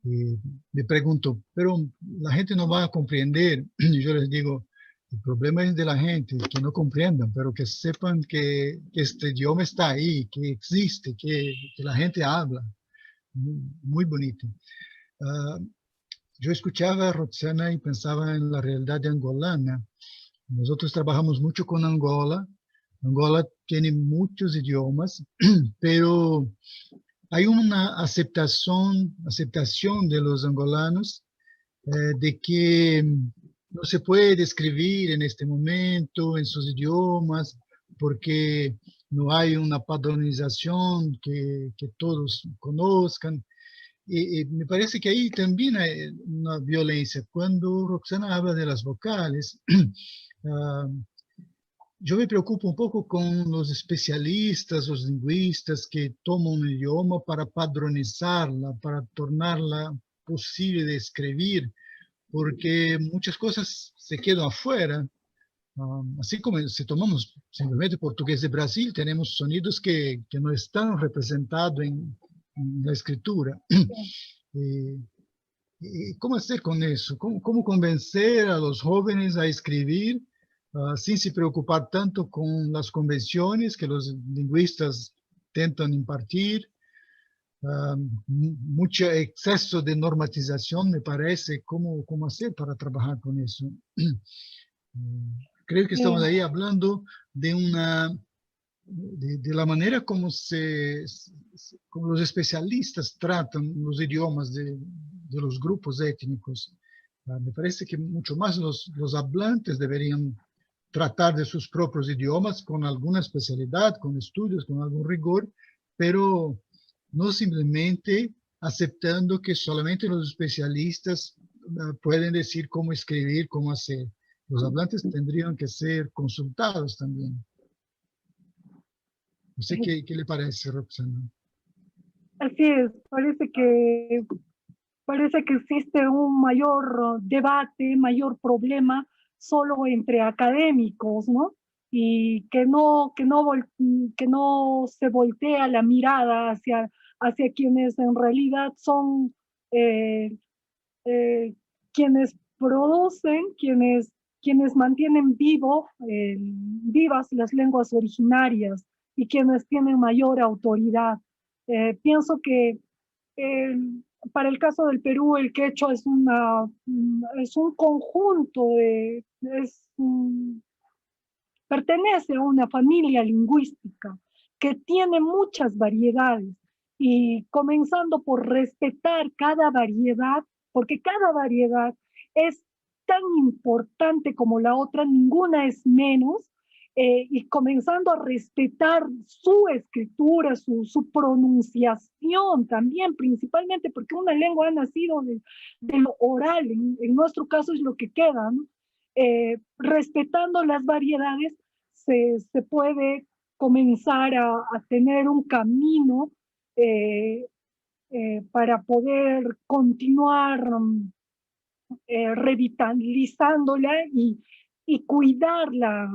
Me pregunto, pero la gente no va a comprender. Y yo les digo, el problema es de la gente, que no comprendan, pero que sepan que este idioma está ahí, que existe, que la gente habla. Muy bonito. Yo escuchaba a Roxana y pensaba en la realidad angolana. Nosotros trabajamos mucho con Angola. Angola tiene muchos idiomas, pero hay una aceptación de los angolanos de que no se puede escribir en este momento en sus idiomas porque no hay una padronización que todos conozcan. Y me parece que ahí también hay una violencia. Cuando Roxana habla de las vocales, yo me preocupo un poco con los especialistas, los lingüistas que toman un idioma para padronizarla, para tornarla posible de escribir, porque muchas cosas se quedan afuera. Así como si tomamos simplemente portugués de Brasil, tenemos sonidos que no están representados en la escritura. ¿Cómo hacer con eso? ¿Cómo convencer a los jóvenes a escribir sin se preocupar tanto con las convenciones que los lingüistas intentan impartir? Mucho exceso de normatización, me parece. ¿Cómo hacer para trabajar con eso? Creo que estamos ahí hablando de la manera como los especialistas tratan los idiomas de los grupos étnicos. Me parece que mucho más los hablantes deberían tratar de sus propios idiomas con alguna especialidad, con estudios, con algún rigor, pero no simplemente aceptando que solamente los especialistas pueden decir cómo escribir, cómo hacer. Los hablantes tendrían que ser consultados también. No sé qué le parece, Roxana. Así es, parece que existe un mayor debate, mayor problema solo entre académicos, ¿no? Y que no se voltea la mirada hacia quienes en realidad son quienes producen, quienes mantienen vivas las lenguas originarias y quienes tienen mayor autoridad. Pienso que para el caso del Perú, el quechua es un conjunto pertenece a una familia lingüística que tiene muchas variedades, y comenzando por respetar cada variedad, porque cada variedad es tan importante como la otra, ninguna es menos, y comenzando a respetar su escritura, su pronunciación también, principalmente porque una lengua ha nacido de lo oral, en nuestro caso es lo que queda, ¿no? Respetando las variedades, se puede comenzar a tener un camino para poder continuar revitalizándola y cuidarla,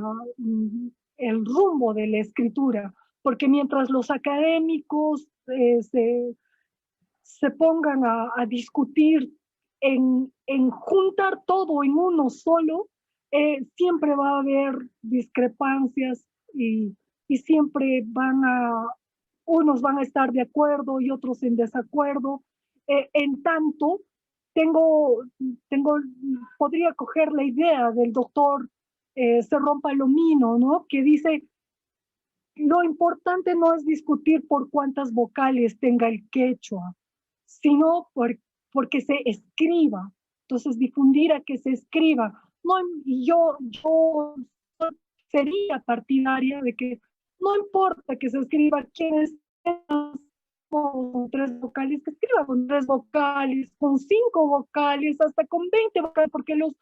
el rumbo de la escritura, porque mientras los académicos se pongan a discutir en juntar todo en uno solo, siempre va a haber discrepancias y siempre unos van a estar de acuerdo y otros en desacuerdo. En tanto, podría coger la idea del doctor Cerrón Palomino, ¿no? Que dice, lo importante no es discutir por cuántas vocales tenga el quechua, sino porque se escriba. Entonces, difundir a que se escriba. No, y yo sería partidaria de que no importa que se escriba quiénes con 3 vocales, que escriba con 3 vocales, con 5 vocales, hasta con 20 vocales, porque los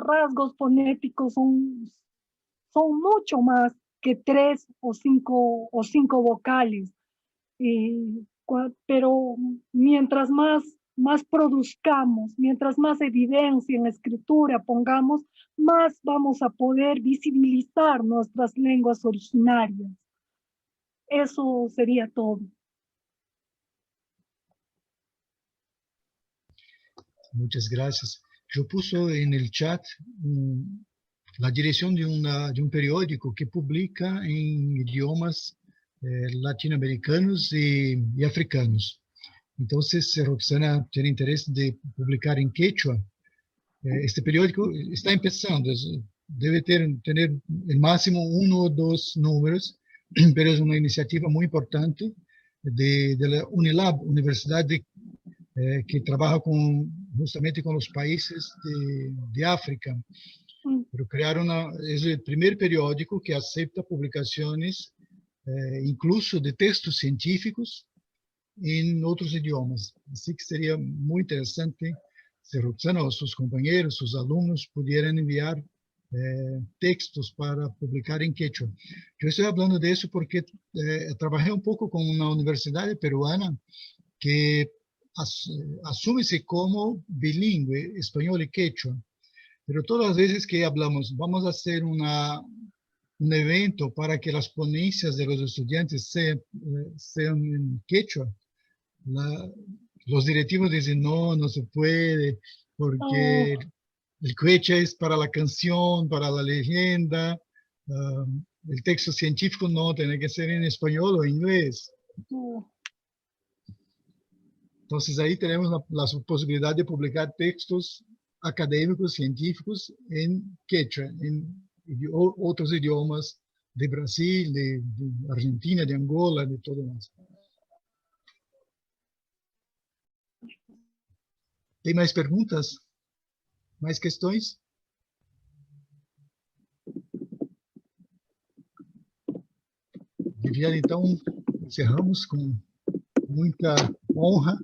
rasgos fonéticos son mucho más que 3 o 5 vocales. Pero mientras más produzcamos, mientras más evidencia en la escritura pongamos, más vamos a poder visibilizar nuestras lenguas originarias. Eso sería todo. Muchas gracias. Yo puse en el chat la dirección de un periódico que publica en idiomas latinoamericanos y africanos. Entonces, Roxana tiene interés de publicar en quechua. Este periódico está empezando, debe tener el máximo 1 o 2 números, pero es una iniciativa muy importante de la UNILAB, Universidad que trabaja justamente con los países de África. Pero es el primer periódico que acepta publicaciones incluso de textos científicos en otros idiomas. Así que sería muy interesante si Roxana o sus compañeros, sus alumnos pudieran enviar textos para publicar en quechua. Yo estoy hablando de eso porque trabajé un poco con una universidad peruana que asúmese como bilingüe, español y quechua, pero todas las veces que hablamos, vamos a hacer un evento para que las ponencias de los estudiantes sean en quechua, los directivos dicen, no se puede, porque el quechua es para la canción, para la leyenda, el texto científico no, tiene que ser en español o inglés. Entonces ahí tenemos la posibilidad de publicar textos académicos, científicos en quechua, en otros idiomas de Brasil, de Argentina, de Angola, de todo más. ¿Tem mais perguntas? Mais questões? Viviane, então, encerramos com muita honra.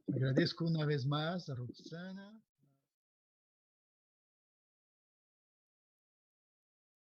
Agradeço uma vez mais a Roxana.